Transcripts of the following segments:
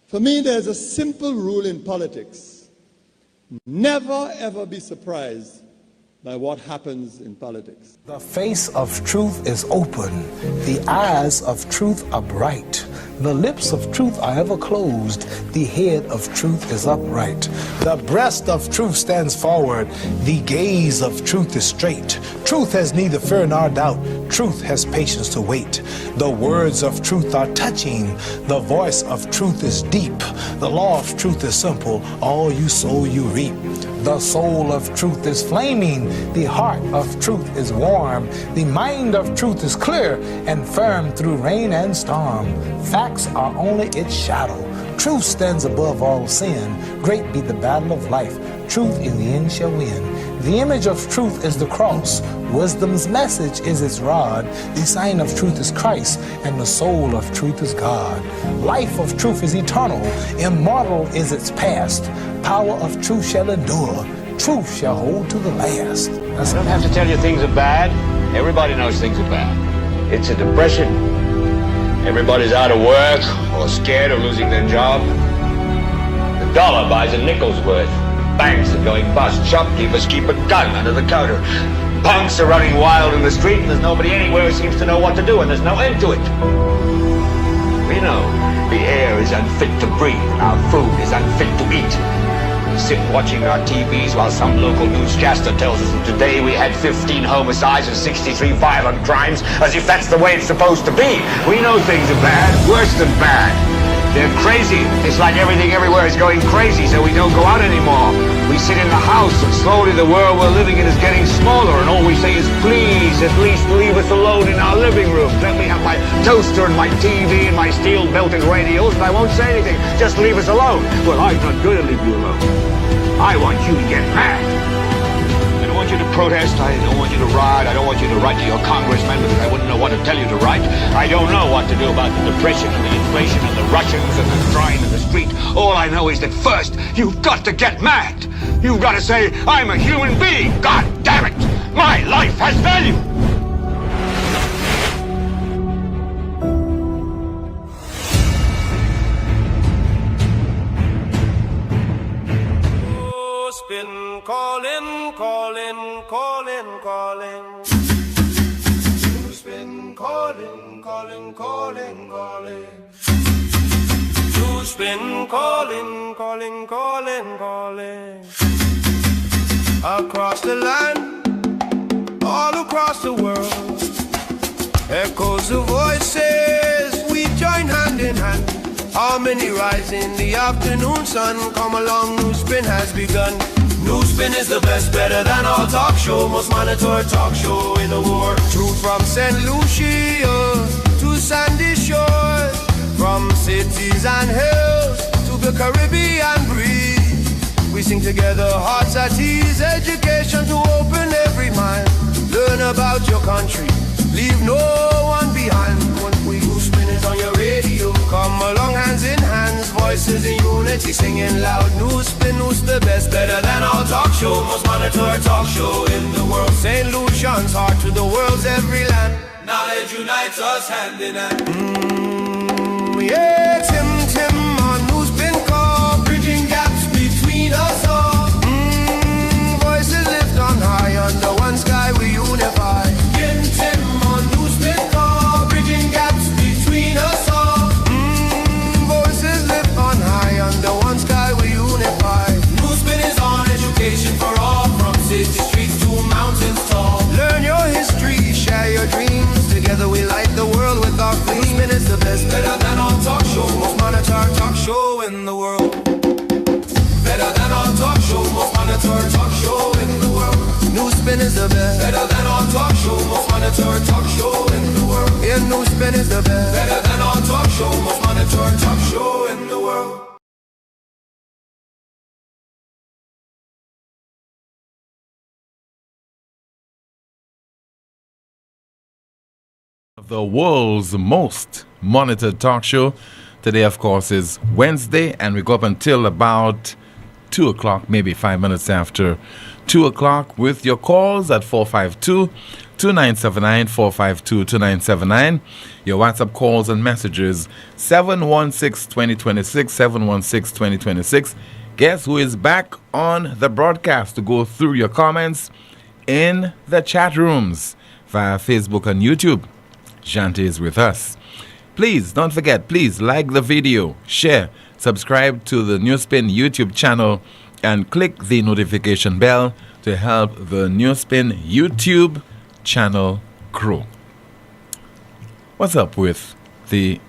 For me, there's a simple rule in politics. Never, ever be surprised by what happens in politics. The face of truth is open. The eyes of truth are bright. The lips of truth are ever closed. The head of truth is upright. The breast of truth stands forward. The gaze of truth is straight. Truth has neither fear nor doubt. Truth has patience to wait. The words of truth are touching. The voice of truth is deep. The law of truth is simple. All you sow, you reap. The soul of truth is flaming. The heart of truth is warm. The mind of truth is clear and firm through rain and storm. Facts are only its shadow. Truth stands above all sin. Great be the battle of life. Truth in the end shall win. The image of truth is the cross. Wisdom's message is its rod. The sign of truth is Christ, and the soul of truth is God. Life of truth is eternal. Immortal is its past. Power of truth shall endure. Truth shall hold to the last. I don't have to tell you things are bad. Everybody knows things are bad. It's a depression. Everybody's out of work or scared of losing their job. The dollar buys a nickel's worth. Banks are going bust. Shopkeepers keep a gun under the counter. Punks are running wild in the street, and there's nobody anywhere who seems to know what to do, and there's no end to it. We know the air is unfit to breathe, and our food is unfit to eat. We sit watching our TVs while some local newscaster tells us that today we had 15 homicides and 63 violent crimes, as if that's the way it's supposed to be. We know things are bad, worse than bad. They're crazy. It's like everything everywhere is going crazy, so we don't go out anymore. We sit in the house, and slowly the world we're living in is getting smaller, and all we say is, please, at least leave us alone in our living room. Let me have my toaster and my TV and my steel-belted radios, and I won't say anything. Just leave us alone. Well, I'm not going to leave you alone. I want you to get mad. I don't want you to protest. I don't want you to riot. I don't want you to write to your congressman because I wouldn't know what to tell you to write. I don't know what to do about the depression and the inflation and the Russians and the crying in the street. All I know is that first, you've got to get mad. You've got to say, I'm a human being. God damn it. My life has value. Been calling, calling, calling, calling. Who's been calling, calling, calling, calling? Who's been calling, calling, calling, calling? Across the land, all across the world, echoes of voices, we join hand in hand. How many rise in the afternoon sun? Come along, NewsSpin has begun. NewsSpin is the best, better than all talk show, most monitored talk show in the world. Truth from St. Lucia to sandy shores, from cities and hills to the Caribbean breeze. We sing together, hearts at ease, education to open every mind. Learn about your country, leave no one behind. When NewsSpin is on your radio, come along hands in hands, voices in unity, singing loud. NewsSpin, who's the best, better than all talk show, most monitored talk show in the world. St. Lucian's heart to the world's every land. Knowledge unites us hand in hand. Yeah, Tim on NewsSpin call, bridging gaps between us all. Voices lift on high, under one sky we unify. Tim on NewsSpin call, bridging gaps between us all. Voices lift on high, under one sky we unify. NewsSpin is on education for all, from city streets to mountains tall. Learn your history, share your dreams. Together we light the world with our flame. NewsSpin is the best, better than all talk show, most monitored talk show in the world. Better than all talk show, most monitored talk show in the world. NewsSpin is the best, better than all talk show, most monitored talk show in the world. Yeah, NewsSpin is the best, better than all talk show, most monitored talk show in the world. The world's most monitored talk show. Today, of course, is Wednesday, and we go up until about 2 o'clock, maybe 5 minutes after 2 o'clock, with your calls at 2979-452-2979. Your WhatsApp calls and messages 716-2026, 716-2026. Guess who is back on the broadcast to go through your comments in the chat rooms via Facebook and YouTube? Shanti is with us. Please don't forget, please like the video, share, subscribe to the NewsSpin YouTube channel, and click the notification bell to help the NewsSpin YouTube channel grow. What's up with the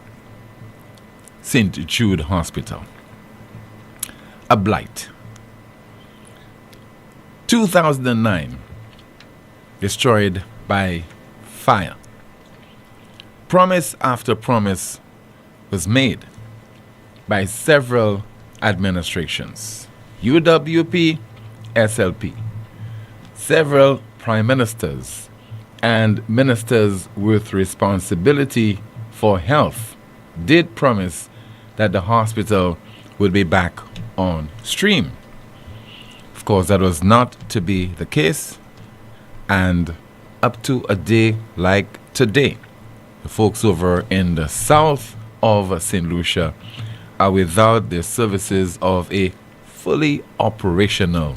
St. Jude Hospital? A blight. 2009, destroyed by fire. Promise after promise was made by several administrations, UWP, SLP, several prime ministers, and ministers with responsibility for health did promise that the hospital would be back on stream. Of course, that was not to be the case, and up to a day like today, the folks over in the south of St. Lucia are without the services of a fully operational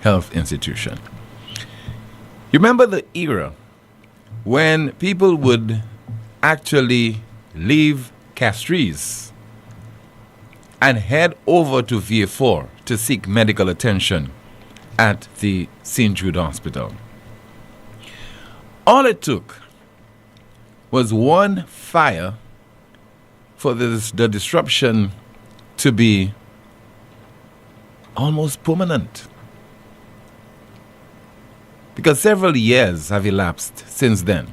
health institution. You remember the era when people would actually leave Castries and head over to VA4 to seek medical attention at the St. Jude Hospital. All it took was one fire for the disruption to be almost permanent. Because several years have elapsed since then.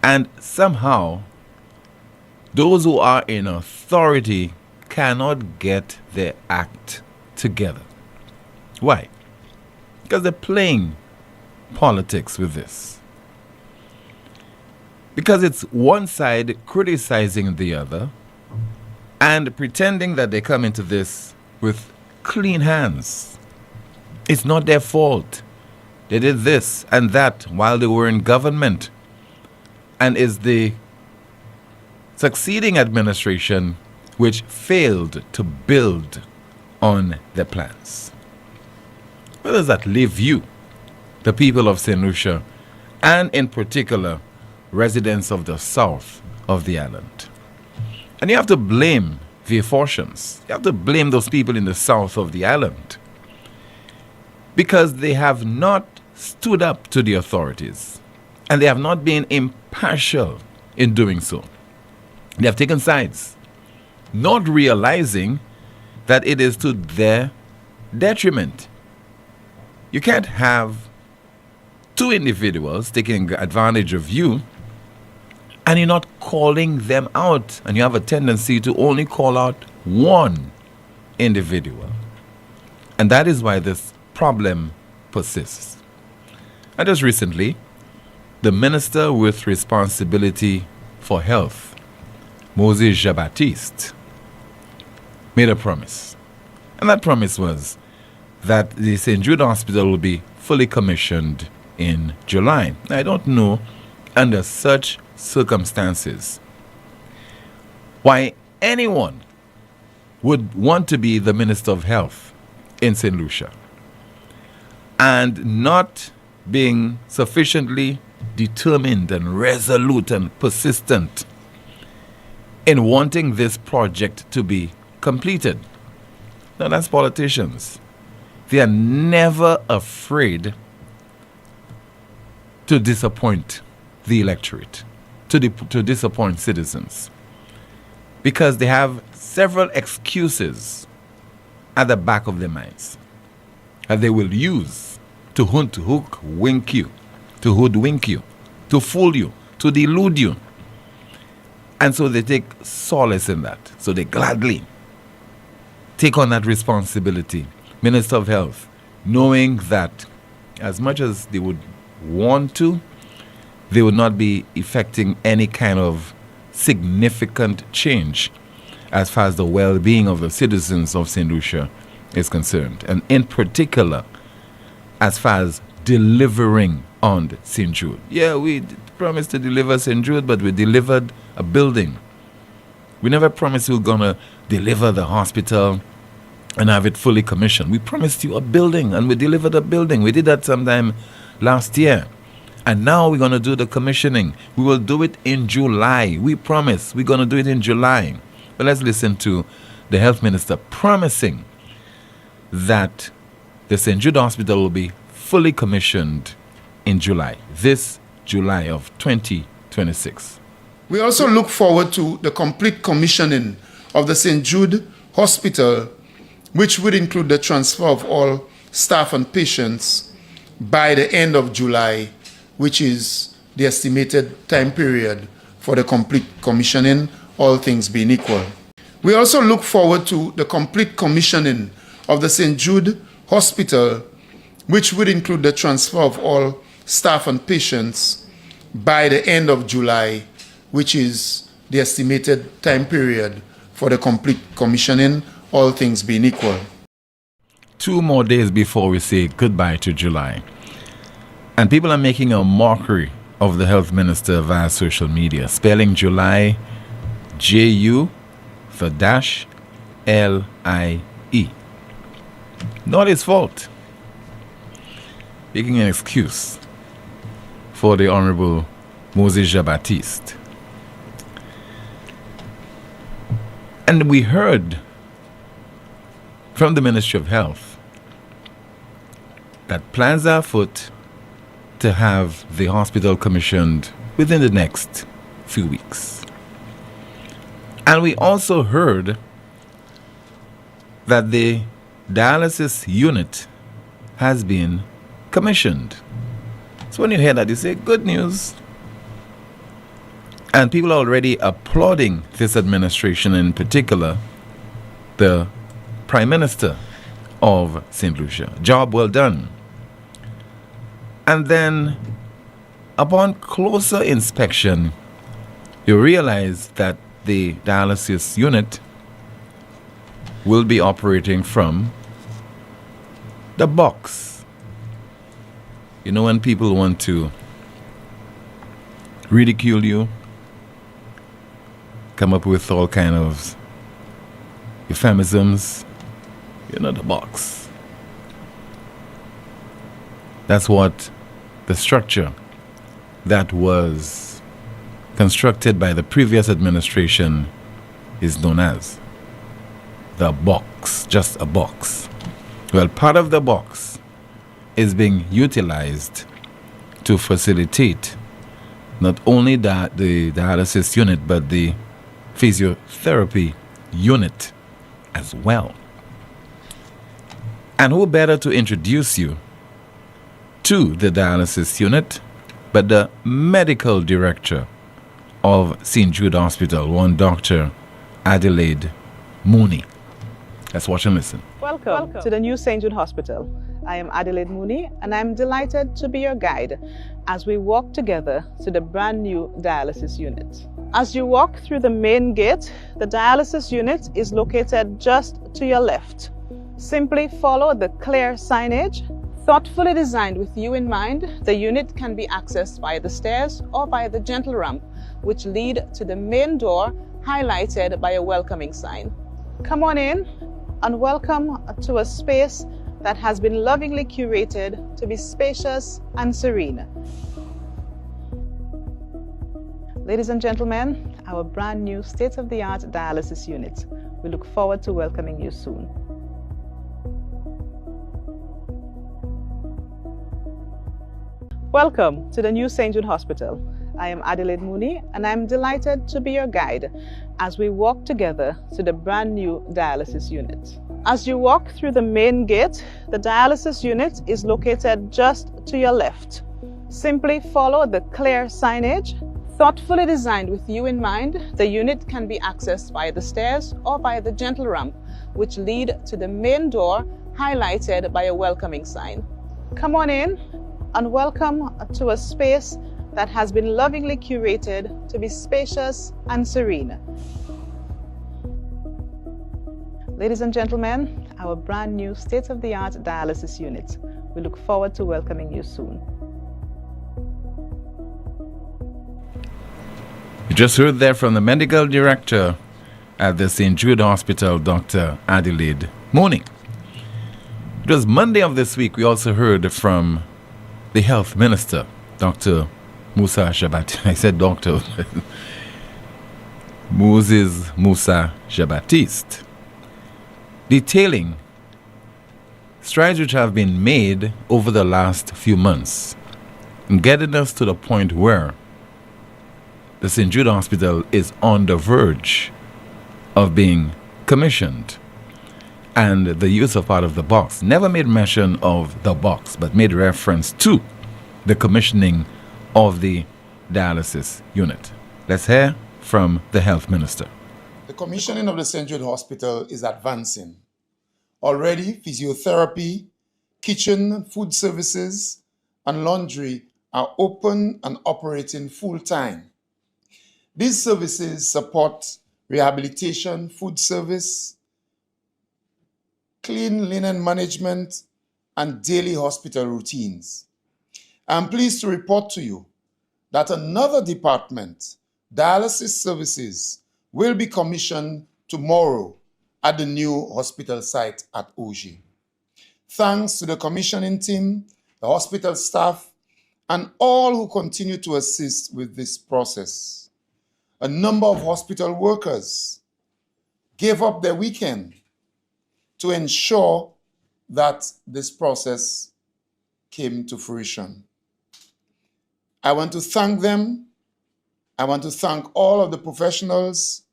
And somehow, those who are in authority cannot get their act together. Why? Because they're playing politics with this. Because it's one side criticizing the other and pretending that they come into this with clean hands. It's not their fault. They did this and that while they were in government. And it's the succeeding administration which failed to build on their plans. Where does that leave you, the people of St. Lucia, and in particular, residents of the south of the island? And you have to blame the Fortunes. You have to blame those people in the south of the island because they have not stood up to the authorities and they have not been impartial in doing so. They have taken sides, not realizing that it is to their detriment. You can't have two individuals taking advantage of you and you're not calling them out, and you have a tendency to only call out one individual. And that is why this problem persists. And just recently, the minister with responsibility for health, Moses Jean-Baptiste, made a promise. And that promise was that the St. Jude Hospital will be fully commissioned in July. Now, I don't know, under such circumstances, why anyone would want to be the Minister of Health in St. Lucia and not being sufficiently determined and resolute and persistent in wanting this project to be completed. Now, that's politicians. They are never afraid to disappoint the electorate, to disappoint citizens, because they have several excuses at the back of their minds that they will use to hoodwink you, to fool you, to delude you. And so they take solace in that. So they gladly take on that responsibility, Minister of Health, knowing that as much as they would want to, they would not be effecting any kind of significant change as far as the well-being of the citizens of St. Lucia is concerned. And in particular, as far as delivering on St. Jude. Yeah, we promised to deliver St. Jude, but we delivered a building. We never promised we were going to deliver the hospital and have it fully commissioned. We promised you a building, and we delivered a building. We did that sometime last year. And now we're going to do the commissioning. We will do it in July. We promise we're going to do it in July. But let's listen to the health minister promising that the St. Jude Hospital will be fully commissioned in July, this July of 2026. We also look forward to the complete commissioning of the St. Jude Hospital, which would include the transfer of all staff and patients by the end of July, which is the estimated time period for the complete commissioning, all things being equal. We also look forward to the complete commissioning of the St. Jude Hospital, which would include the transfer of all staff and patients by the end of July, which is the estimated time period for the complete commissioning, all things being equal. 2 more days before we say goodbye to July. And people are making a mockery of the health minister via social media, spelling July J-U for dash L-I-E. Not his fault. Making an excuse for the Honorable Moses Jean-Baptiste. And we heard from the Ministry of Health that plans are afoot to have the hospital commissioned within the next few weeks. And we also heard that the dialysis unit has been commissioned. So when you hear that, you say, good news. And people are already applauding this administration, in particular, the Prime Minister of St. Lucia. Job well done. And then, upon closer inspection, you realize that the dialysis unit will be operating from the box. You know, when people want to ridicule you, come up with all kind of euphemisms, you know, the box. That's what the structure that was constructed by the previous administration is known as. The box, just a box. Well, part of the box is being utilized to facilitate not only the dialysis unit, but the physiotherapy unit as well. And who better to introduce you to the dialysis unit but the medical director of St. Jude Hospital, one Dr. Adelaide Mooney. Let's watch and listen. Welcome to the new St. Jude Hospital. I am Adelaide Mooney, and I'm delighted to be your guide as we walk together to the brand new dialysis unit. As you walk through the main gate, the dialysis unit is located just to your left. Simply follow the clear signage. Thoughtfully designed with you in mind, the unit can be accessed via the stairs or via the gentle ramp, which lead to the main door, highlighted by a welcoming sign. Come on in and welcome to a space that has been lovingly curated to be spacious and serene. Ladies and gentlemen, our brand new state-of-the-art dialysis unit. We look forward to welcoming you soon. Welcome to the new St. Jude Hospital. I am Adelaide Mooney, and I'm delighted to be your guide as we walk together to the brand new dialysis unit. As you walk through the main gate, the dialysis unit is located just to your left. Simply follow the clear signage. Thoughtfully designed with you in mind, the unit can be accessed via the stairs or via the gentle ramp, which lead to the main door, highlighted by a welcoming sign. Come on in and welcome to a space that has been lovingly curated to be spacious and serene. Ladies and gentlemen, our brand new state-of-the-art dialysis unit. We look forward to welcoming you soon. You just heard there from the medical director at the St. Jude Hospital, Dr. Adelaide Mooney. It was Monday of this week. We also heard from the health minister, Dr. Musa Jabati. I said doctor. Moses Musa Jabatiste, detailing strides which have been made over the last few months in getting us to the point where the St. Jude Hospital is on the verge of being commissioned. And the use of part of the box never made mention of the box, but made reference to the commissioning of the dialysis unit. Let's hear from the health minister. The commissioning of the St. Jude Hospital is advancing. Already, physiotherapy, kitchen, food services, and laundry are open and operating full-time. These services support rehabilitation, food service, clean linen management, and daily hospital routines. I'm pleased to report to you that another department, dialysis services, will be commissioned tomorrow at the new hospital site at Oji. Thanks to the commissioning team, the hospital staff, and all who continue to assist with this process. A number of hospital workers gave up their weekend to ensure that this process came to fruition. I want to thank them. I want to thank all of the professionals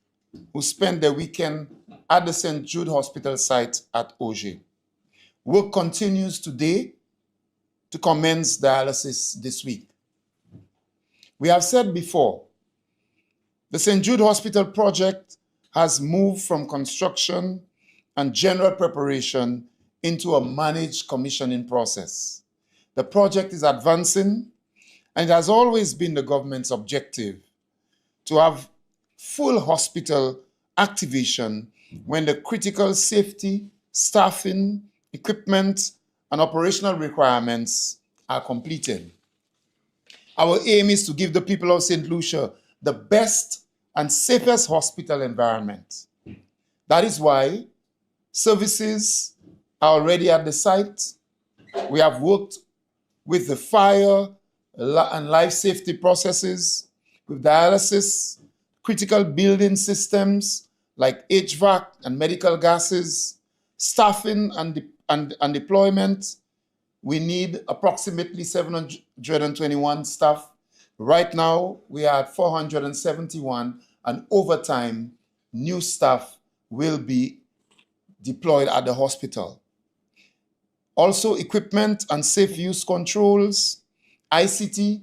who spent their weekend at the St. Jude Hospital site at Oji. Work continues today to commence dialysis this week. We have said before, the St. Jude Hospital project has moved from construction and general preparation into a managed commissioning process. The project is advancing, and it has always been the government's objective to have full hospital activation when the critical safety, staffing, equipment, and operational requirements are completed. Our aim is to give the people of St. Lucia the best and safest hospital environment. That is why services are already at the site. We have worked with the fire and life safety processes, with dialysis, critical building systems like HVAC and medical gases, staffing and deployment. We need approximately 721 staff. Right now, we are at 471, and over time, new staff will be deployed at the hospital. Also, equipment and safe use controls, ICT,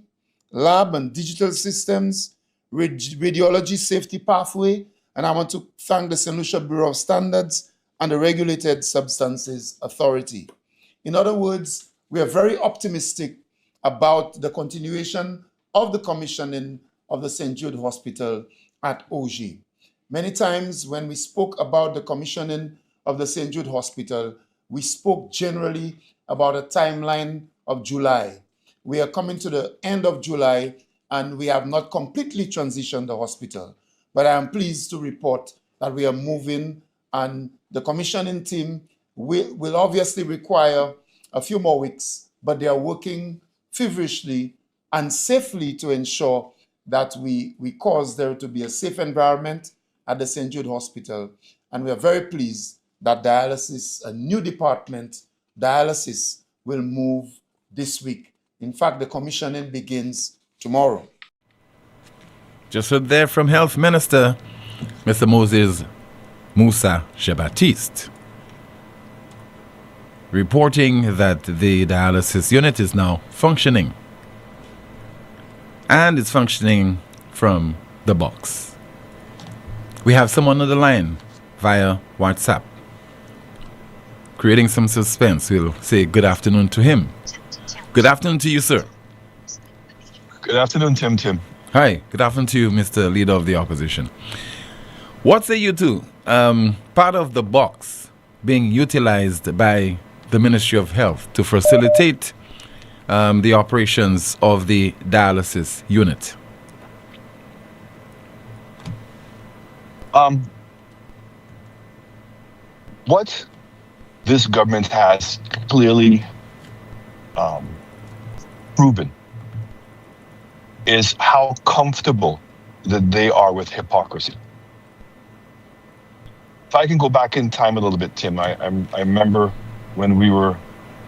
lab and digital systems, radiology safety pathway, and I want to thank the St. Lucia Bureau of Standards and the Regulated Substances Authority. In other words, we are very optimistic about the continuation of the commissioning of the St. Jude Hospital at Oji. Many times when we spoke about the commissioning of the St. Jude Hospital, we spoke generally about a timeline of July. We are coming to the end of July and we have not completely transitioned the hospital. But I am pleased to report that we are moving, and the commissioning team will obviously require a few more weeks, but they are working feverishly and safely to ensure that we cause there to be a safe environment at the St. Jude Hospital. And we are very pleased that dialysis, a new department, dialysis, will move this week. In fact, the commissioning begins tomorrow. Just heard there from Health Minister, Mr. Moses Musa Jabatiste, reporting that the dialysis unit is now functioning. And it's functioning from the box. We have someone on the line via WhatsApp, creating some suspense. We'll say good afternoon to him. Good afternoon to you, sir. Good afternoon, Tim. Hi, good afternoon to you, Mr. Leader of the Opposition. What say you to part of the box being utilized by the Ministry of Health to facilitate the operations of the dialysis unit? What this government has clearly proven is how comfortable that they are with hypocrisy. If I can go back in time a little bit, Tim, I remember when we were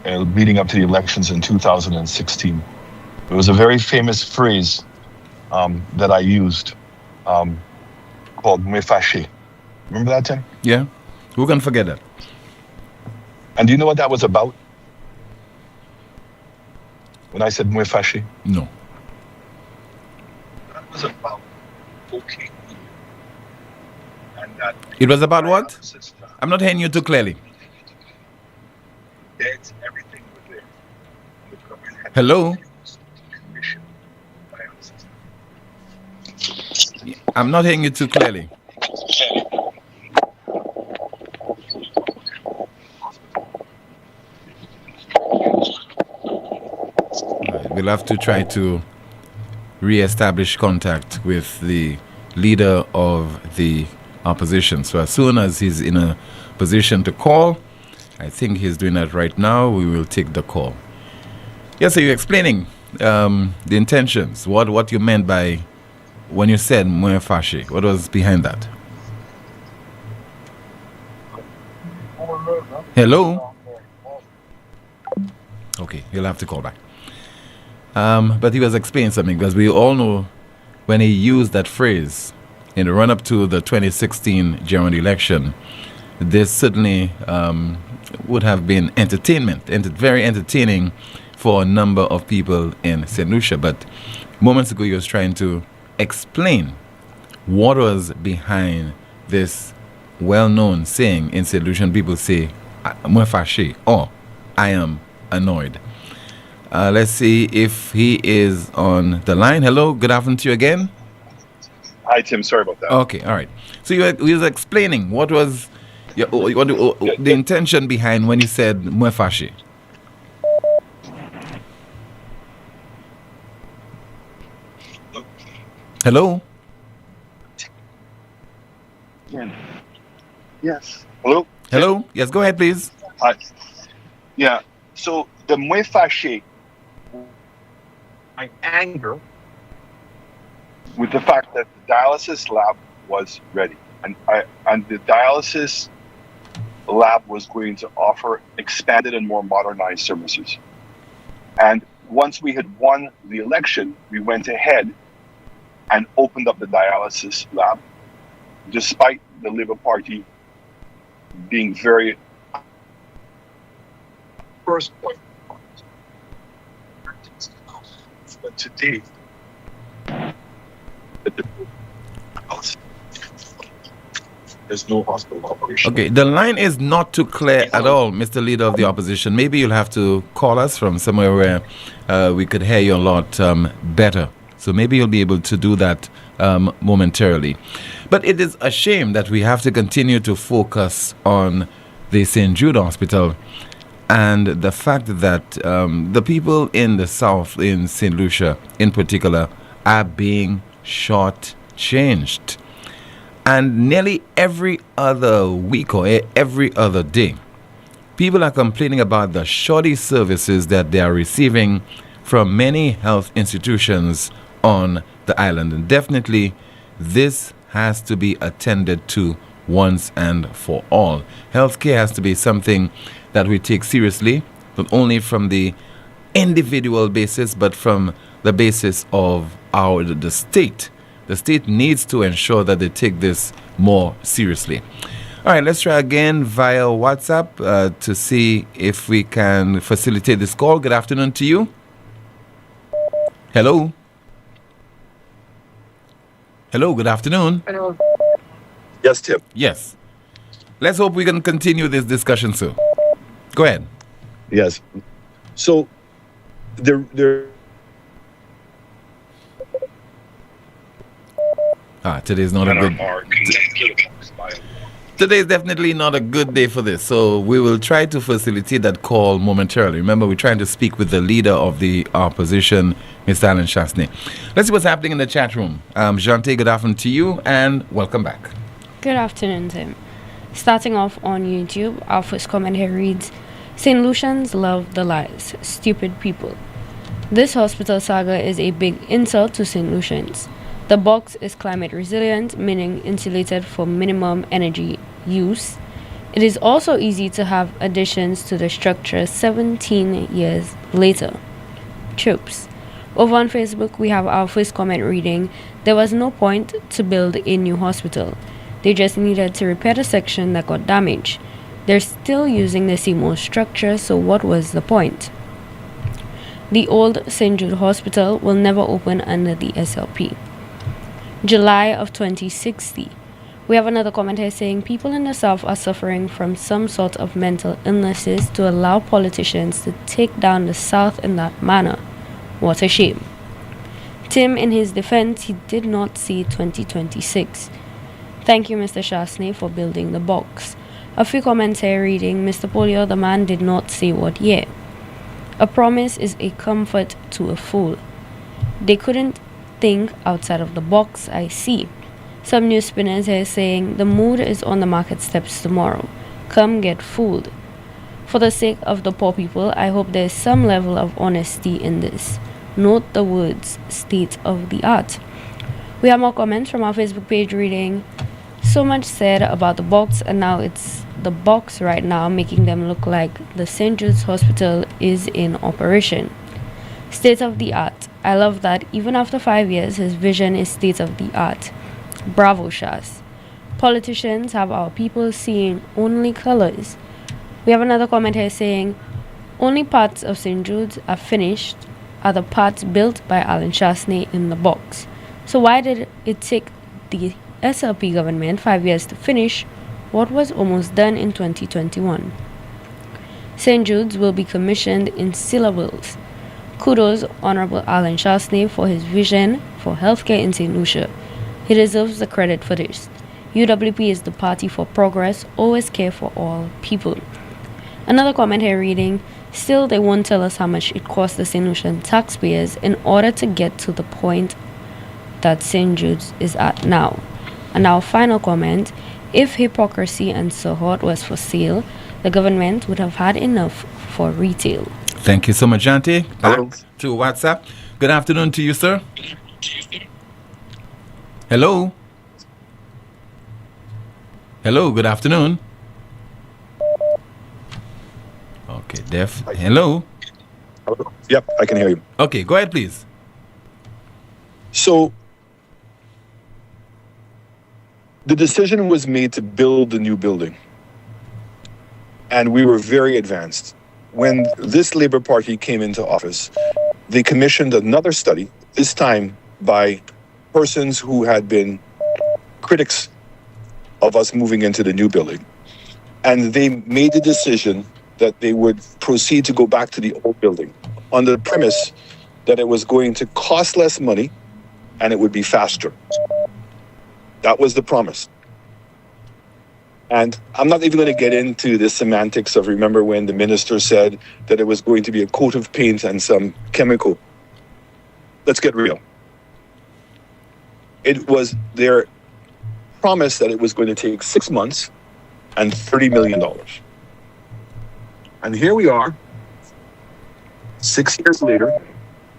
leading up to the elections in 2016. It was a very famous phrase that I used called "me fâché." Remember that, Tim? Yeah. Who can forget that? And do you know what that was about? When I said "me fâché"? No. That was about okay. And that It was about what? I'm not hearing you too clearly. That's everything was there. The government had Hello? commission dialysis. I'm not hearing you too clearly. Right, we'll have to try to re-establish contact with the leader of the opposition. So as soon as he's in a position to call, I think he's doing that right now, we will take the call. Yes, so you're explaining the intentions, what you meant by when you said "mwe fashi." What was behind that? Hello? Okay, he'll have to call back. But he was explaining something, because we all know when he used that phrase in the run-up to the 2016 general election, this certainly would have been very entertaining for a number of people in St. Lucia. But moments ago, he was trying to explain what was behind this well-known saying in St. Lucian. People say, "Mwe fâché," or "I am annoyed." Let's see if he is on the line. Hello, good afternoon to you again. Hi, Tim. Sorry about that. Okay, all right. So you was explaining what was the intention behind when you said "mwe fâché." Hello? Yes. Hello? Hello? Yes, go ahead, please. Hi. Yeah. So the "mwe fâché," my anger with the fact that the dialysis lab was ready, and the dialysis lab was going to offer expanded and more modernized services. And once we had won the election, we went ahead and opened up the dialysis lab, despite the Labour Party being very first point. But today, there's no hospital operation. Okay, the line is not too clear at all, Mr. Leader of the Opposition. Maybe you'll have to call us from somewhere where we could hear you a lot better. So maybe you'll be able to do that momentarily. But it is a shame that we have to continue to focus on the St. Jude Hospital and the fact that the people in the South, in St. Lucia in particular, are being short-changed. And nearly every other week or every other day, people are complaining about the shoddy services that they are receiving from many health institutions on the island. And definitely, this has to be attended to once and for all. Healthcare has to be something that we take seriously, not only from the individual basis, but from the basis of the state. The state needs to ensure that they take this more seriously. All right, let's try again via WhatsApp to see if we can facilitate this call. Good afternoon to you. Hello. Hello, good afternoon. Hello. Yes, Tim. Yes. Let's hope we can continue this discussion soon. Go ahead. Yes. So, today's not a good. Today is definitely not a good day for this. So we will try to facilitate that call momentarily. Remember, we're trying to speak with the leader of the opposition, Mr. Alan Chasney. Let's see what's happening in the chat room. Jante, good afternoon to you and welcome back. Good afternoon, Tim. Starting off on YouTube, our first comment here reads, St. Lucians love the lies. Stupid people. This hospital saga is a big insult to St. Lucians. The box is climate resilient, meaning insulated for minimum energy use. It is also easy to have additions to the structure 17 years later. Troops. Over on Facebook, we have our first comment reading, there was no point to build a new hospital. They just needed to repair the section that got damaged. They're still using the same old structure, so what was the point? The old St. Jude Hospital will never open under the SLP. July of 2060. We have another comment here saying people in the South are suffering from some sort of mental illnesses to allow politicians to take down the South in that manner. What a shame. Tim, in his defense, he did not see 2026. Thank you, Mr. Shasney, for building the box. A few comments here reading, Mr. Poleon, the man did not say what year. A promise is a comfort to a fool. They couldn't think outside of the box, I see. Some news spinners here saying the mood is on the market steps tomorrow. Come get fooled. For the sake of the poor people, I hope there is some level of honesty in this. Note the words state of the art. We have more comments from our Facebook page reading, so much said about the box, and now it's the box right now making them look like the St. Jude's Hospital is in operation. State of the art. I love that even after 5 years, his vision is state of the art. Bravo, Shas. Politicians have our people seeing only colors. We have another comment here saying, only parts of St. Jude's are finished are the parts built by Alan Shasney in the box. So why did it take the SLP government 5 years to finish what was almost done in 2021? St. Jude's will be commissioned in syllables. Kudos, Honorable Alan Shasney, for his vision for healthcare in St. Lucia. He deserves the credit for this. UWP is the party for progress, always care for all people. Another comment here reading, still they won't tell us how much it costs the St. Lucian taxpayers in order to get to the point that St. Jude's is at now. And our final comment, if hypocrisy and support was for sale, the government would have had enough for retail. Thank you so much, Auntie. Back to WhatsApp. Good afternoon to you, sir. Hello. Hello, good afternoon. Okay, deaf. Hello. Yep, I can hear you. Okay, go ahead, please. So, the decision was made to build the new building. And we were very advanced. When this Labour Party came into office, they commissioned another study, this time by persons who had been critics of us moving into the new building. And they made the decision that they would proceed to go back to the old building on the premise that it was going to cost less money and it would be faster. That was the promise. And I'm not even going to get into the semantics of, remember when the minister said that it was going to be a coat of paint and some chemical. Let's get real. It was their promise that it was going to take 6 months and $30 million. And here we are, 6 years later,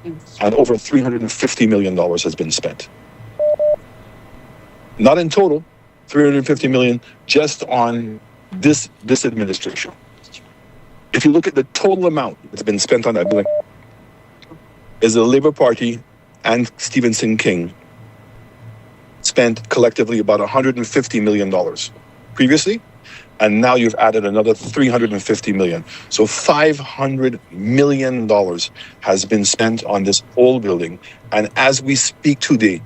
and over $350 million has been spent. Not in total, $350 million just on this administration. If you look at the total amount that's been spent on that building, is the Labour Party and Stephenson King spent collectively about $150 million previously, and now you've added another $350 million. So $500 million has been spent on this old building, and as we speak today,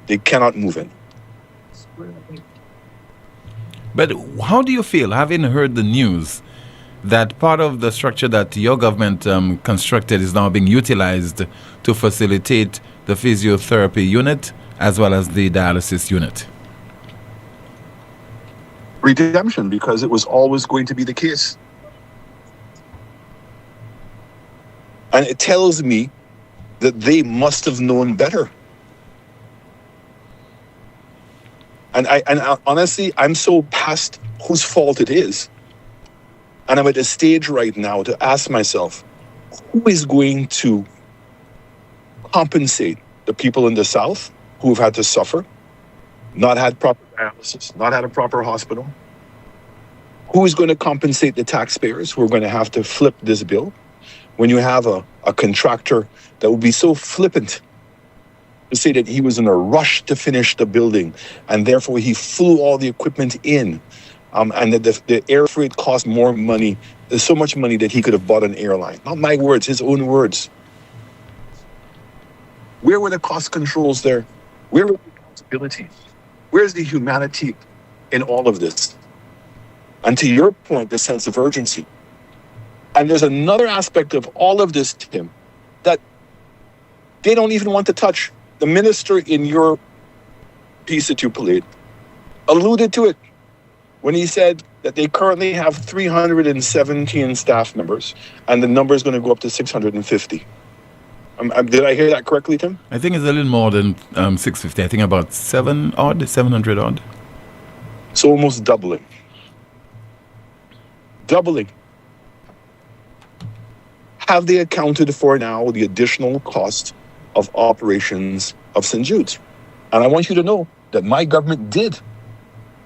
they cannot move in. But how do you feel, having heard the news, that part of the structure that your government constructed is now being utilized to facilitate the physiotherapy unit as well as the dialysis unit? Redemption, because it was always going to be the case. And it tells me that they must have known better. Honestly, I'm so past whose fault it is. And I'm at a stage right now to ask myself, who is going to compensate the people in the South who have had to suffer, not had proper dialysis, not had a proper hospital? Who is going to compensate the taxpayers who are going to have to flip this bill when you have a contractor that will be so flippant to say that he was in a rush to finish the building and therefore he flew all the equipment in, and that the air freight cost more money. There's so much money that he could have bought an airline. Not my words, his own words. Where were the cost controls there? Where were the accountability? Where's the humanity in all of this? And to your point, the sense of urgency. And there's another aspect of all of this, Tim, that they don't even want to touch. The minister in your piece that you played alluded to it when he said that they currently have 317 staff members and the number is going to go up to 650. Did I hear that correctly, Tim? I think it's a little more than 650. I think about 700 odd. So almost doubling. Doubling. Have they accounted for now the additional cost of operations of St. Jude's? And I want you to know that my government did.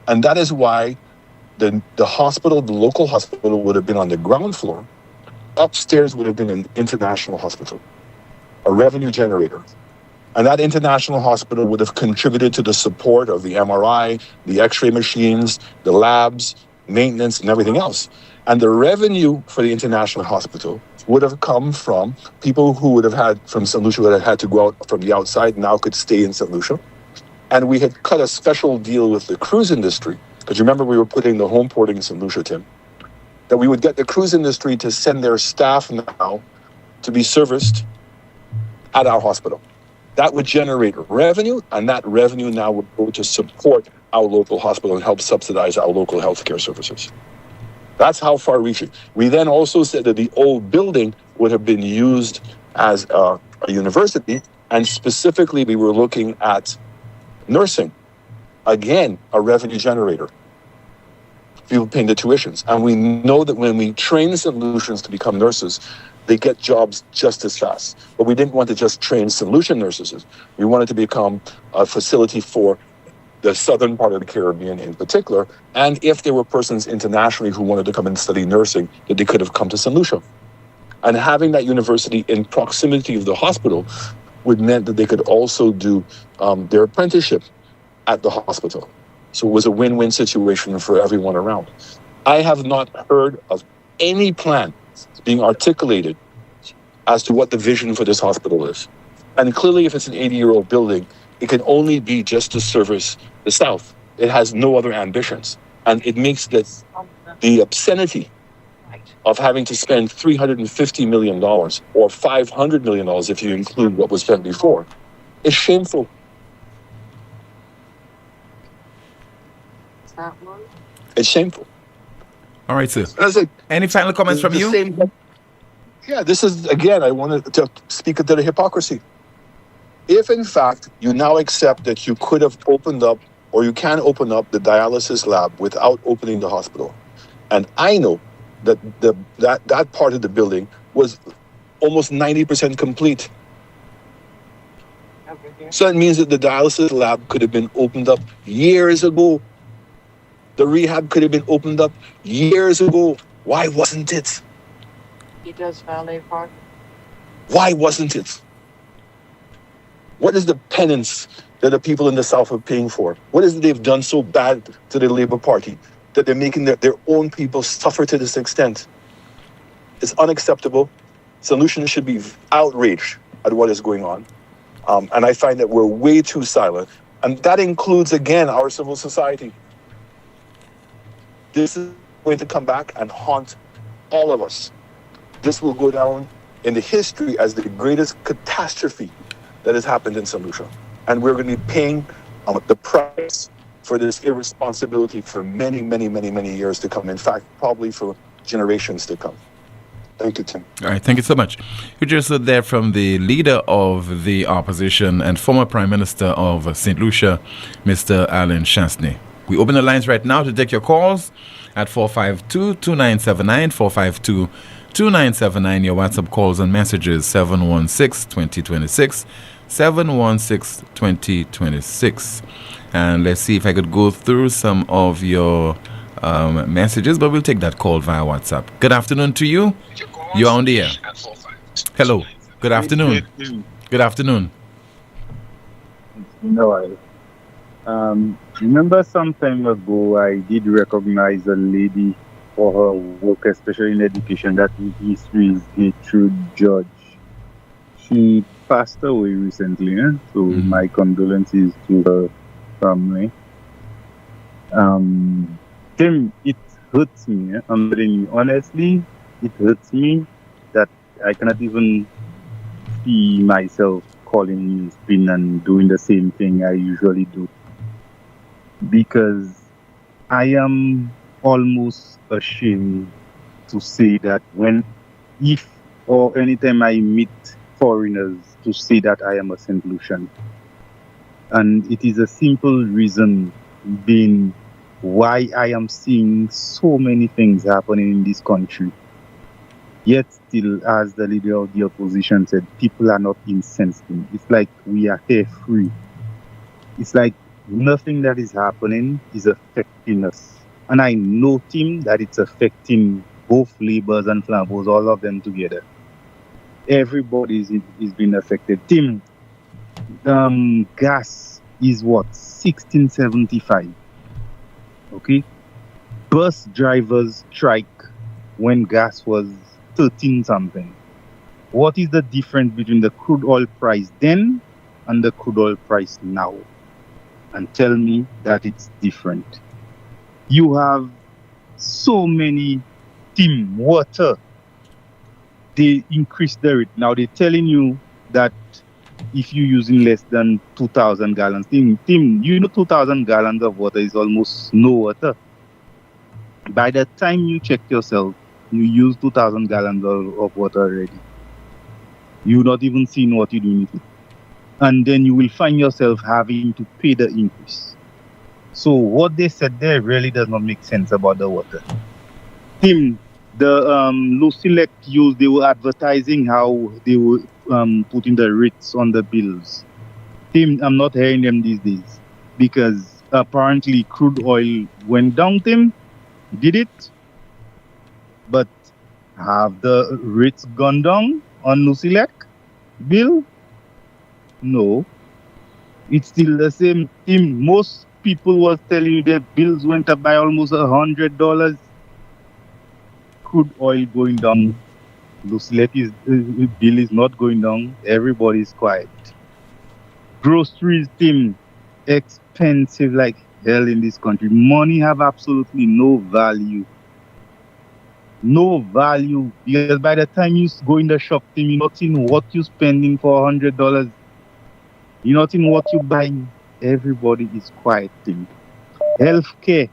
And that is why the hospital, the local hospital, would have been on the ground floor. Upstairs would have been an international hospital, a revenue generator. And that international hospital would have contributed to the support of the MRI, the X-ray machines, the labs, maintenance, and everything else. And the revenue for the international hospital would have come from people who would have had, from St. Lucia, would have had to go out from the outside, now could stay in St. Lucia. And we had cut a special deal with the cruise industry, because remember we were putting the home porting in St. Lucia, Tim, that we would get the cruise industry to send their staff now to be serviced at our hospital. That would generate revenue, and that revenue now would go to support our local hospital and help subsidize our local healthcare services. That's how far-reaching. We then also said that the old building would have been used as a university, and specifically we were looking at nursing. Again, a revenue generator. People paying the tuitions. And we know that when we train solutions to become nurses, they get jobs just as fast. But we didn't want to just train solution nurses. We wanted to become a facility for the southern part of the Caribbean in particular. And if there were persons internationally who wanted to come and study nursing, that they could have come to St. Lucia. And having that university in proximity of the hospital would meant that they could also do their apprenticeship at the hospital. So it was a win-win situation for everyone around. I have not heard of any plan being articulated as to what the vision for this hospital is. And clearly, if it's an 80-year-old building, it can only be just to service the South. It has no other ambitions. And it makes the obscenity of having to spend $350 million or $500 million, if you include what was spent before, is shameful. It's shameful. All right, sir. Like, any final comments from you? This is, again, I wanted to speak to the hypocrisy. If, in fact, you now accept that you could have opened up, or you can open up the dialysis lab without opening the hospital, and I know that that part of the building was almost 90% complete. So that means that the dialysis lab could have been opened up years ago. The rehab could have been opened up years ago. Why wasn't it? He does valet parking. Why wasn't it? What is the penance that the people in the South are paying for? What is it they've done so bad to the Labour Party that they're making their own people suffer to this extent? It's unacceptable. Solutions should be outraged at what is going on. And I find that we're way too silent. And that includes, again, our civil society. This is going to come back and haunt all of us. This will go down in the history as the greatest catastrophe that has happened in St. Lucia. And we're going to be paying the price for this irresponsibility for many, many, many, many years to come. In fact, probably for generations to come. Thank you, Tim. All right, thank you so much. You just heard there from the leader of the opposition and former Prime Minister of St. Lucia, Mr. Alan Chastney. We open the lines right now to take your calls at 452-2979, 452-2979. Your WhatsApp calls and messages 716-2026, 716-2026. And let's see if I could go through some of your messages, but we'll take that call via WhatsApp. Good afternoon to you. You're on the air. Hello. Good afternoon. Good afternoon. No, remember some time ago, I did recognize a lady for her work, especially in education, that in history is Gertrude George. She passed away recently, so my condolences to her family. Tim, it hurts me. I'm telling you, honestly, it hurts me that I cannot even see myself calling NewsSpin and doing the same thing I usually do. Because I am almost ashamed to say that if or anytime I meet foreigners, to say that I am a St. Lucian. And it is a simple reason being why I am seeing so many things happening in this country. Yet still, as the leader of the opposition said, people are not incensed. It's like we are carefree. It's like nothing that is happening is affecting us. And I know, Tim, that it's affecting both Labours and Flambos, all of them together. Everybody is being affected. Tim, gas is what? 1675. Okay? Bus drivers strike when gas was 13 something. What is the difference between the crude oil price then and the crude oil price now? And tell me that it's different. You have so many water. They increase the rate. Now they're telling you that if you're using less than 2,000 gallons, Tim, you know 2,000 gallons of water is almost no water. By the time you check yourself, you use 2,000 gallons of water already. You're not even seeing what you're doing with it. And then you will find yourself having to pay the increase. So what they said there really does not make sense about the water. Tim, the Lucilec use, they were advertising how they were putting the rates on the bills. Tim, I'm not hearing them these days because apparently crude oil went down, Tim. Did it? But have the rates gone down on Lucilec bill? No. It's still the same. Tim, most people was telling you their bills went up by almost $100. Crude oil going down. Luciletti's bill is not going down. Everybody is quiet. Groceries, Tim, expensive like hell in this country. Money have absolutely no value. No value. Because by the time you go in the shop, Tim, you're not seeing what you're spending for $100. You're not in what you're buying. Everybody is quiet, Tim. Healthcare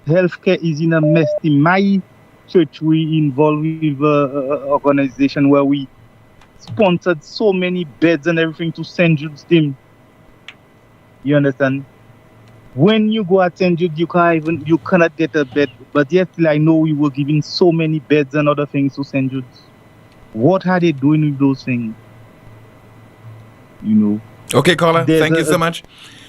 is in a mess. In my church, we involved with an organization where we sponsored so many beds and everything to St. Jude's, Tim. You understand? When you go at St. Jude, you cannot get a bed. But yet, I know we were giving so many beds and other things to St. Jude's. What are they doing with those things? You know. Okay, caller. Thank you so much.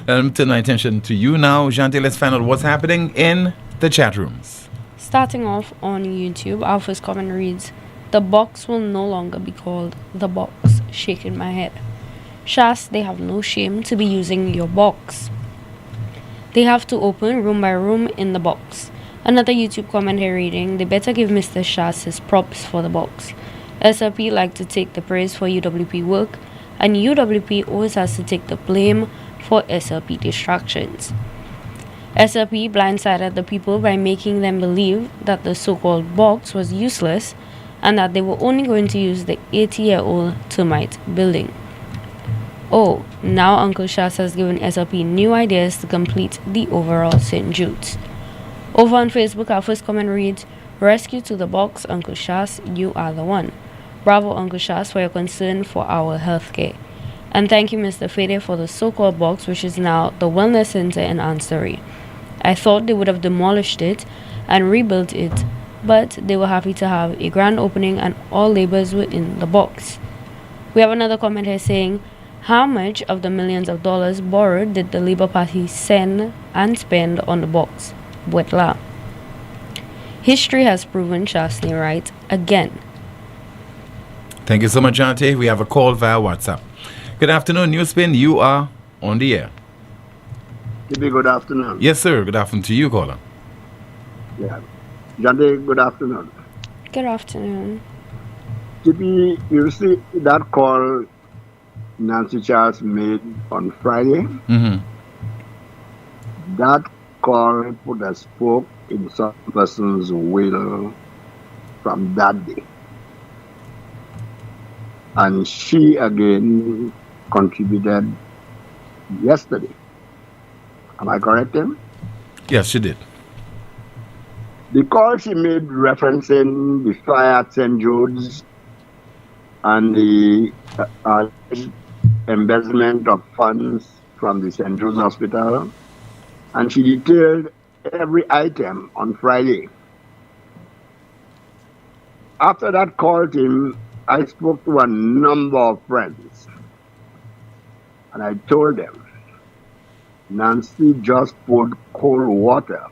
Turn my attention to you now, Janté. Let's find out what's happening in the chat rooms. Starting off on YouTube, our first comment reads, "The box will no longer be called the box." Shaking my head. Shas, they have no shame to be using your box. They have to open room by room in the box. Another YouTube comment here reading, "They better give Mr. Shas his props for the box. SLP like to take the praise for UWP work, and UWP always has to take the blame for SLP distractions. SLP blindsided the people by making them believe that the so-called box was useless and that they were only going to use the 80-year-old termite building. Oh, now Uncle Shas has given SLP new ideas to complete the overall St. Jude's." Over on Facebook, our first comment reads, Rescue to the box, Uncle Shas, you are the one. Bravo, Uncle Shas, for your concern for our healthcare. And thank you, Mr. Fede, for the so-called box, which is now the Wellness Center in Ansari. I thought they would have demolished it and rebuilt it, but they were happy to have a grand opening and all labors were in the box. We have another comment here saying, how much of the millions of dollars borrowed did the Labour Party send and spend on the box? Bwetla. History has proven Shasney right again. Thank you so much, Auntie. We have a call via WhatsApp. Good afternoon, NewsSpin. You are on the air. Good afternoon. Yes, sir. Good afternoon to you, caller. Yeah. Jande, good afternoon. Good afternoon. Tibi, you see that call Nancy Charles made on Friday? Mm-hmm. That call put a spoke in some person's will from that day. And she again contributed yesterday. Am I correct, Tim? Yes, she did. The call she made referencing the fire at St. Jude's and the embezzlement of funds from the St. Jude's Hospital, and she detailed every item on Friday. After that call, Tim, I spoke to a number of friends, and I told them, Nancy just poured cold water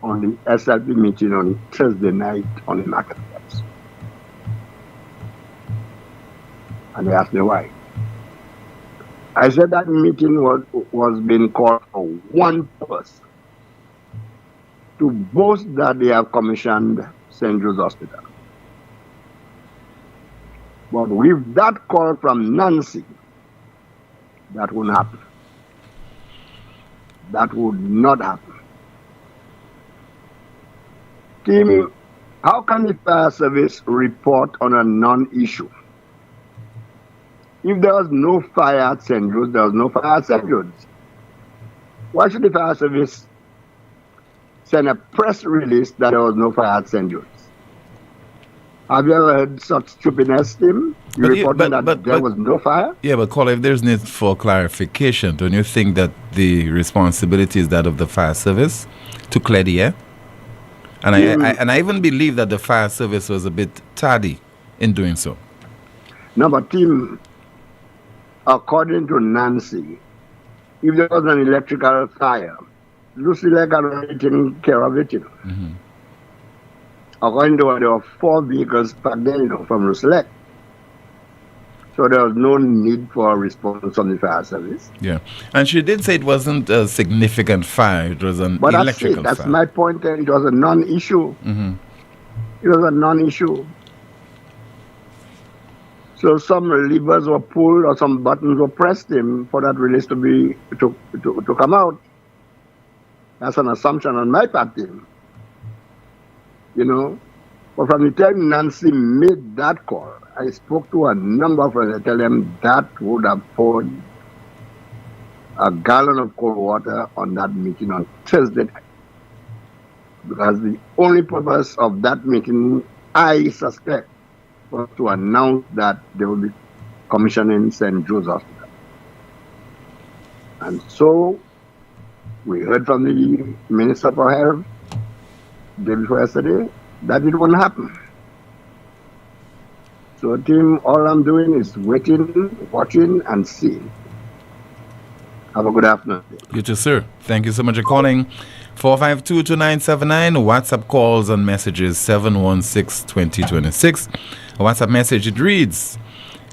on the SLP meeting on Thursday night on the marketplace. And they asked me why. I said that meeting was being called for one purpose, to boast that they have commissioned St. Jude's Hospital. But with that call from Nancy, that wouldn't happen. That would not happen. Tim, how can the fire service report on a non-issue? If there was no fire at St. Jude's, there was no fire at St. Jude's. Why should the fire service send a press release that there was no fire at St. Jude's? Have you ever heard such stupidness, Tim? You reported that there was no fire? Yeah, but caller, if there's need for clarification, don't you think that the responsibility is that of the fire service to clear the air? And I even believe that the fire service was a bit tardy in doing so. No, but Tim, according to Nancy, if there was an electrical fire, Lucy Lake had already taken care of it, you know. Mm-hmm. According to her, there were 4 vehicles back there, you know, from Roselect. So there was no need for a response from the fire service. Yeah. And she did say it wasn't a significant fire, it was an electrical fire. That's my point. It was a non-issue. Mm-hmm. It was a non-issue. So some levers were pulled or some buttons were pressed in for that release to come out. That's an assumption on my part, Tim. You know, but from the time Nancy made that call, I spoke to a number of friends. I tell them that would have poured a gallon of cold water on that meeting on Thursday night. Because the only purpose of that meeting, I suspect, was to announce that they will be commissioning St. Jude's Hospital. And so we heard from the Minister for Health day before yesterday that it won't happen. So, Tim, all I'm doing is waiting, watching, and seeing. Have a good afternoon. You too, sir. Thank you so much for calling. 452-2979. WhatsApp calls and messages 716-2026. A WhatsApp message, it reads,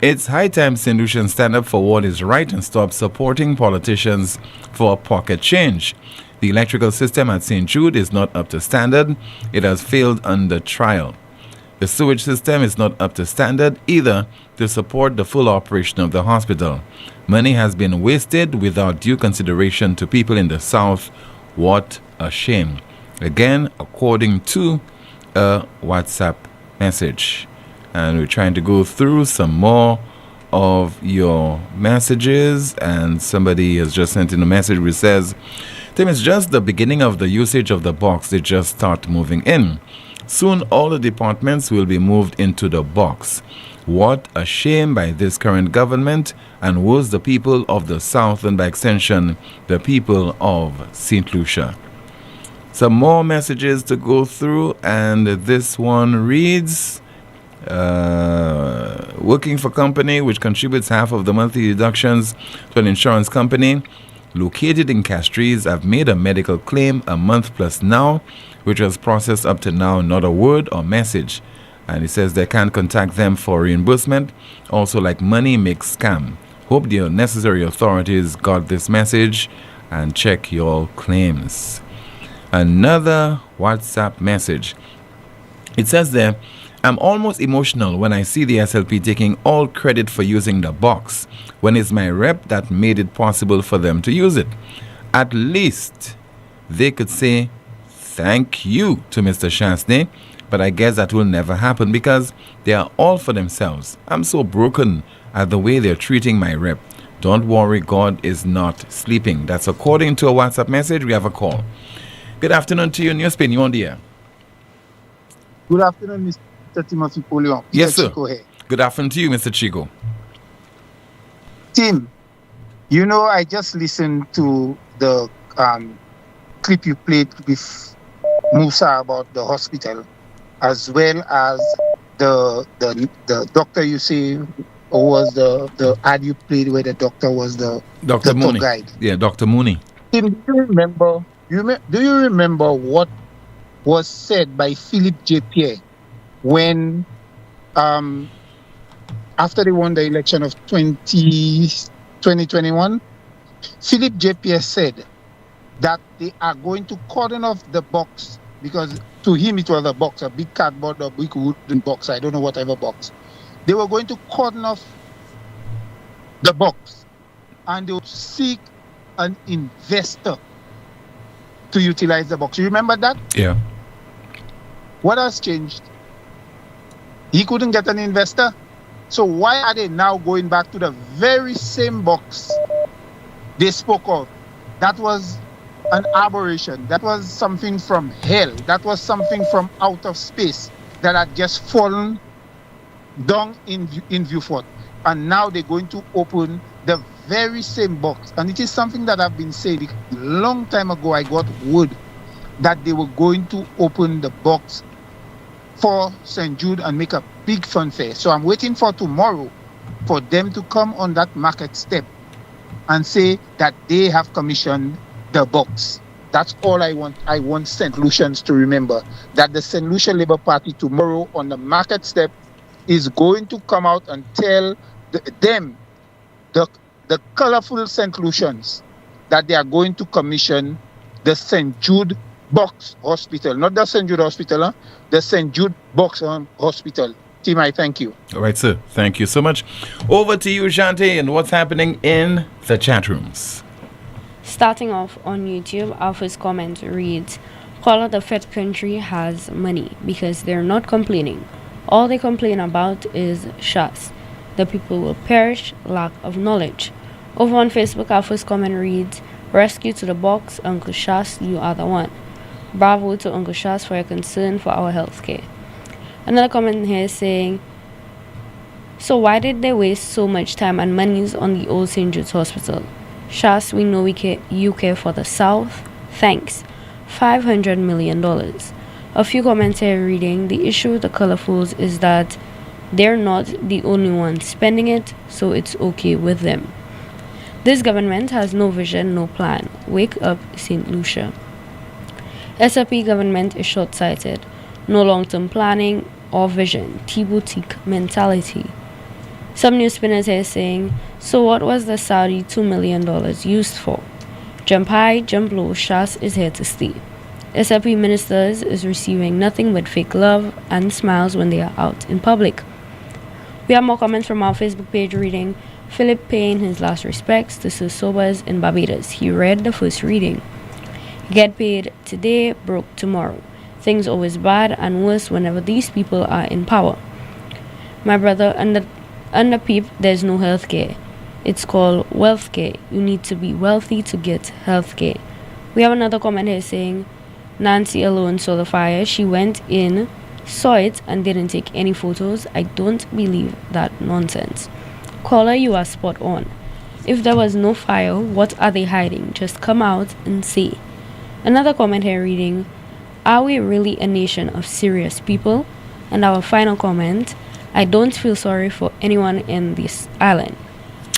it's high time St. Lucian stand up for what is right and stop supporting politicians for pocket change. The electrical system at St. Jude is not up to standard. It has failed under trial. The sewage system is not up to standard either to support the full operation of the hospital. Money has been wasted without due consideration to people in the south. What a shame. Again, according to a WhatsApp message. And we're trying to go through some more of your messages. And somebody has just sent in a message which says, Tim, it's just the beginning of the usage of the box. They just start moving in. Soon all the departments will be moved into the box. What a shame by this current government, and woes the people of the South and by extension the people of St. Lucia. Some more messages to go through, and this one reads, working for company which contributes half of the monthly deductions to an insurance company located in Castries. I've made a medical claim a month plus now, which was processed up to now, not a word or message. And it says they can't contact them for reimbursement. Also, like money makes scam. Hope the necessary authorities got this message and check your claims. Another WhatsApp message. It says there, I'm almost emotional when I see the SLP taking all credit for using the box when it's my rep that made it possible for them to use it. At least they could say thank you to Mr. Chasney, but I guess that will never happen because they are all for themselves. I'm so broken at the way they're treating my rep. Don't worry, God is not sleeping. That's according to a WhatsApp message. We have a call. Good afternoon to you, NewsSpin. You on the air? Good afternoon, Mr. Timothy Poleon. Yes, sir. Chico here. Good afternoon to you, Mr. Chico. Tim, you know, I just listened to the clip you played with Musa about the hospital, as well as the doctor you say was the ad you played where the doctor was the Dr. Mooney. guide. Yeah, Dr. Mooney. Tim, do you remember? Do you remember what was said by Philip J. Pierre when, after they won the election of 2021? Philip J. Pierre said that they are going to cordon off the box, because to him it was a box, a big cardboard or big wooden box, I don't know, whatever box. They were going to cordon off the box and they would seek an investor to utilize the box. You remember that? Yeah. What has changed? He couldn't get an investor. So why are they now going back to the very same box they spoke of? That was an aberration. That was something from hell. That was something from out of space that had just fallen down in Viewfort. And now they're going to open the very same box. And it is something that I've been saying. A long time ago, I got word that they were going to open the box for St. Jude and make a big funfair. So I'm waiting for tomorrow for them to come on that market step and say that they have commissioned the box. That's all I want. I want St. Lucians to remember that the St. Lucia Labour Party tomorrow on the market step is going to come out and tell them, the colorful St. Lucians, that they are going to commission the St. Jude Box Hospital, not the St. Jude Hospital, the St. Jude Box Hospital. Tim, I thank you. All right, sir. Thank you so much. Over to you, Shanti, and what's happening in the chat rooms. Starting off on YouTube, our first comment reads, "Call the Fed country has money because they're not complaining. All they complain about is shots. The people will perish, lack of knowledge." Over on Facebook, our first comment reads, "Rescue to the box, Uncle Shas, you are the one. Bravo to Uncle Shas for your concern for our health care." Another comment here saying, "So why did they waste so much time and monies on the old St. Jude's Hospital? Shas, we know you care for the South. Thanks. $500 million. A few comments here reading, "The issue with the colorfuls is that they're not the only ones spending it, so it's okay with them. This government has no vision, no plan. Wake up, St. Lucia. SLP government is short-sighted. No long-term planning or vision. T-boutique mentality." Some news spinners here saying, "So what was the Saudi $2 million used for? Jump high, jump low, Shas is here to stay. SLP ministers is receiving nothing but fake love and smiles when they are out in public." We have more comments from our Facebook page reading, "Philip paying his last respects to Sir Sobers in Barbados. He read the first reading. Get paid today, broke tomorrow. Things always bad and worse whenever these people are in power. My brother, under PEEP, there's no health care. It's called wealth care. You need to be wealthy to get health care." We have another comment here saying, Nancy alone saw the fire. She went in, saw it, and didn't take any photos. I don't believe that nonsense. Caller, you are spot on. If there was no fire, what are they hiding? Just come out and say. Another comment here reading, are we really a nation of serious people? And our final comment, I don't feel sorry for anyone in this island.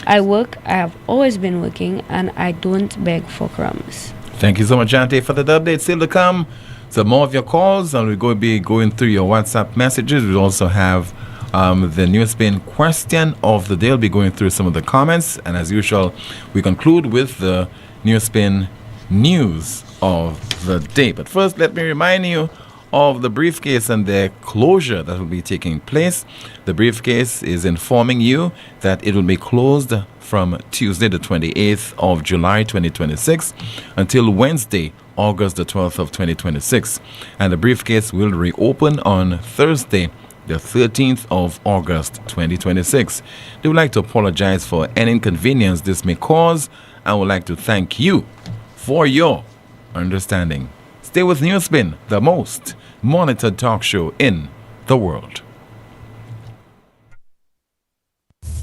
I work, I have always been working, and I don't beg for crumbs. Thank you so much, Auntie, for the update. Still to come, some more of your calls, and we're going to be going through your WhatsApp messages. We also have the NewsSpin question of the day. We'll be going through some of the comments, and as usual, we conclude with the NewsSpin news of the day. But first, let me remind you of the briefcase and their closure that will be taking place. The briefcase is informing you that it will be closed from Tuesday the 28th of July 2026 until Wednesday, August the 12th of 2026. And the briefcase will reopen on Thursday, the 13th of August 2026. They would like to apologize for any inconvenience this may cause and would like to thank you for your understanding. Stay with NewsSpin, the most monitored talk show in the world.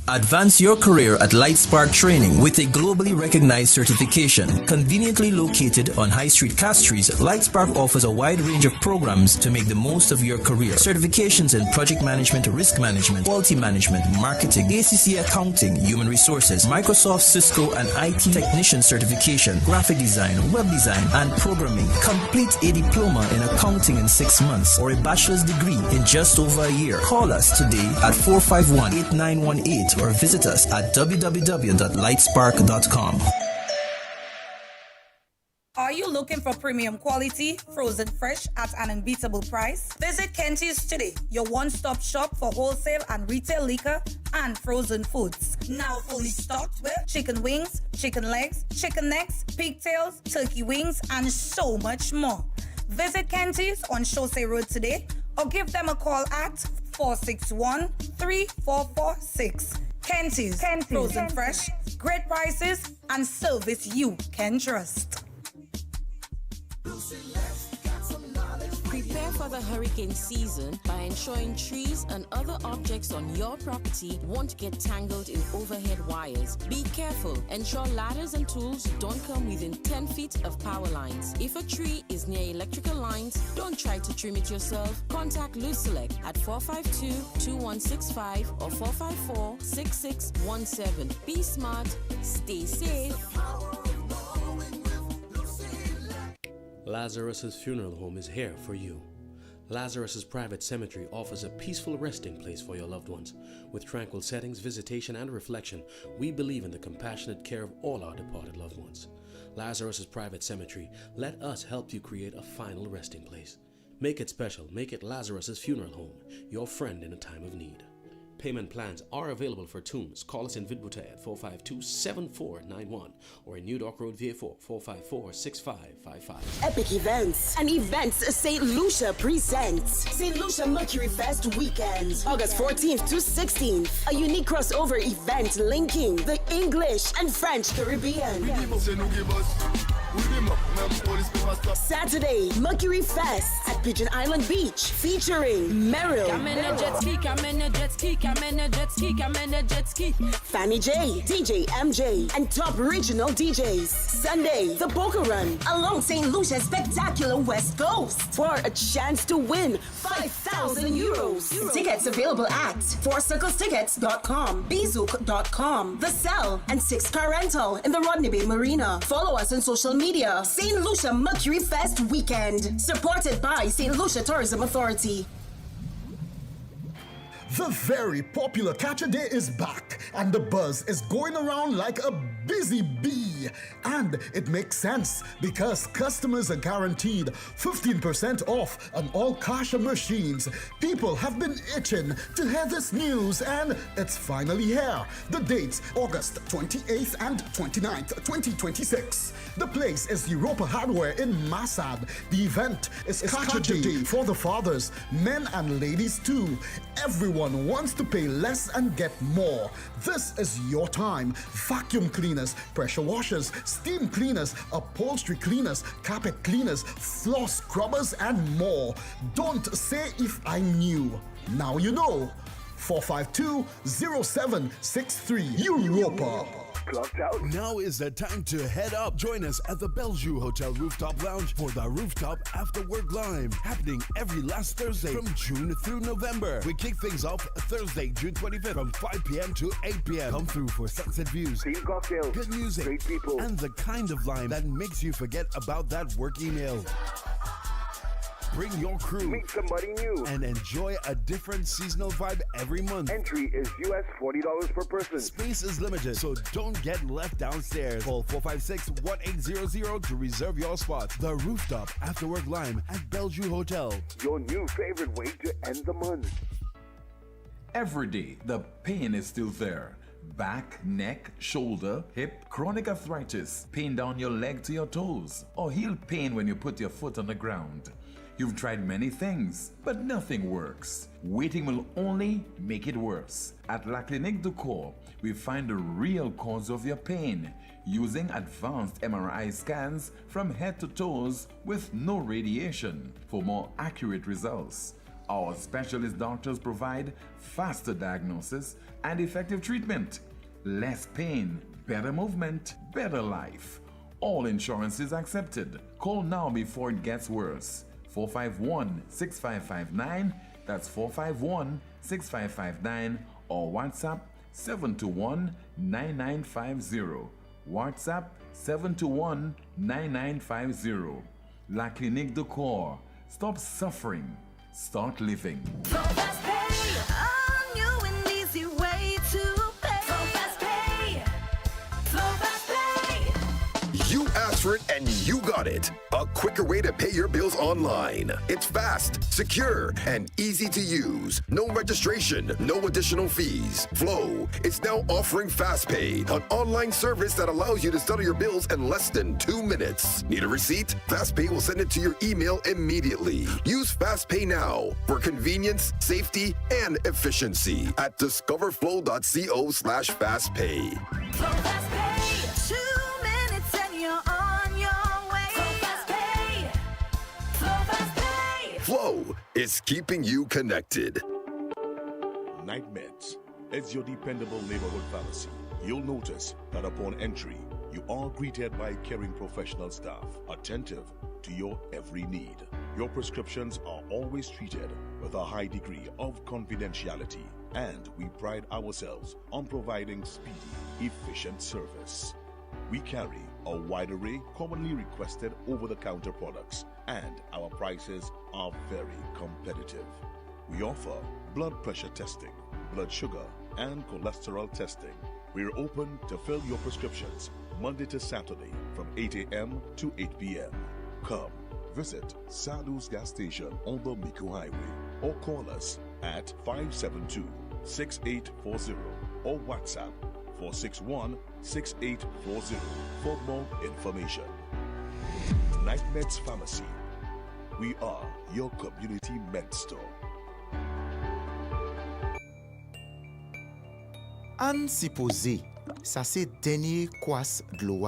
Advance your career at Lightspark Training with a globally recognized certification. Conveniently located on High Street, Castries, Lightspark offers a wide range of programs to make the most of your career. Certifications in project management, risk management, quality management, marketing, ACC accounting, human resources, Microsoft, Cisco, and IT technician certification, graphic design, web design, and programming. Complete a diploma in accounting in 6 months or a bachelor's degree in just over a year. Call us today at 451-8918 or visit us at www.lightspark.com. Are you looking for premium quality, frozen fresh at an unbeatable price? Visit Kenty's today, your one-stop shop for wholesale and retail liquor and frozen foods. Now fully stocked with chicken wings, chicken legs, chicken necks, pigtails, turkey wings, and so much more. Visit Kenty's on Chaussee Road today or give them a call at 461-3446. Kenty's, frozen fresh, great prices, and service you can trust. Prepare for the hurricane season by ensuring trees and other objects on your property won't get tangled in overhead wires. Be careful. Ensure ladders and tools don't come within 10 feet of power lines. If a tree is near electrical lines, don't try to trim it yourself. Contact Lucelect at 452-2165 or 454-6617. Be smart, stay safe. Lazarus's Funeral Home is here for you. Lazarus's Private Cemetery offers a peaceful resting place for your loved ones. With tranquil settings, visitation, and reflection, we believe in the compassionate care of all our departed loved ones. Lazarus's Private Cemetery, let us help you create a final resting place. Make it special. Make it Lazarus's Funeral Home, your friend in a time of need. Payment plans are available for tombs. Call us in Vidbuta at 452-7491 or in New Dock Road, VA4, 454-6555. Epic Events and Events St. Lucia presents St. Lucia Mercury Fest Weekend, August 14th to 16th. A unique crossover event linking the English and French Caribbean. Saturday, Mercury Fest at Pigeon Island Beach featuring Meryl, Fanny J, DJ MJ, and top regional DJs. Sunday, the Boca Run along St. Lucia's spectacular West Coast for a chance to win 5,000 euros. Tickets available at 4circlestickets.com, Bizook.com, The Cell, and 6 Car Rental in the Rodney Bay Marina. Follow us on social media. St. Lucia Mercury Fest Weekend, supported by St. Lucia Tourism Authority. The very popular Catch a Day is back, and the buzz is going around like a busy bee. And it makes sense because customers are guaranteed 15% off on all Kasha machines. People have been itching to hear this news, and it's finally here. The dates, August 28th and 29th, 2026. The place is Europa Hardware in Massad. The event is Catch a Day for the fathers, men and ladies too. Everyone wants to pay less and get more. This is your time. Vacuum cleaners, cleaners, pressure washers, steam cleaners, upholstery cleaners, carpet cleaners, floor scrubbers, and more. Don't say if I knew. Now you know. 452-0763 Europa. Now is the time to head up. Join us at the Bellevue Hotel Rooftop Lounge for the Rooftop After Work Live, happening every last Thursday from June through November. We kick things off Thursday, June 25th from 5 p.m. to 8 p.m. Come through for sunset views, cocktails, good music, great people, and the kind of line that makes you forget about that work email. Bring your crew, meet somebody new, and enjoy a different seasonal vibe every month. Entry is US $40 per person. Space is limited, so don't get left downstairs. Call 456-1800 to reserve your spot. The Rooftop After Work Lime at Bellevue Hotel. Your new favorite way to end the month. Every day, the pain is still there. Back, neck, shoulder, hip, chronic arthritis, pain down your leg to your toes, or heel pain when you put your foot on the ground. You've tried many things, but nothing works. Waiting will only make it worse. At La Clinique du Corps, we find the real cause of your pain using advanced MRI scans from head to toes with no radiation for more accurate results. Our specialist doctors provide faster diagnosis and effective treatment. Less pain, better movement, better life. All insurance is accepted. Call now before it gets worse. 451-6559, that's 451-6559, or WhatsApp 721-9950. WhatsApp 721-9950. La Clinique du Corps. Stop suffering. Start living. You asked for it and you got it. A quicker way to pay your bills online. It's fast, secure, and easy to use. No registration, no additional fees. Flow is now offering FastPay, an online service that allows you to settle your bills in less than 2 minutes. Need a receipt? FastPay will send it to your email immediately. Use FastPay now for convenience, safety, and efficiency at discoverflow.co/fastpay. Flow is keeping you connected. NightMeds is your dependable neighborhood pharmacy. You'll notice that upon entry, you are greeted by caring professional staff, attentive to your every need. Your prescriptions are always treated with a high degree of confidentiality, and we pride ourselves on providing speedy, efficient service. We carry a wide array commonly requested over-the-counter products, and our prices are very competitive. We offer blood pressure testing, blood sugar, and cholesterol testing. We're open to fill your prescriptions Monday to Saturday from 8 a.m. to 8 p.m. Come visit Sadu's gas station on the Miku Highway or call us at 572-6840 or WhatsApp 461-6840 for more information. NightMeds Pharmacy. We are your community med store. An supposé, ça c'est dernier kwas de l'eau.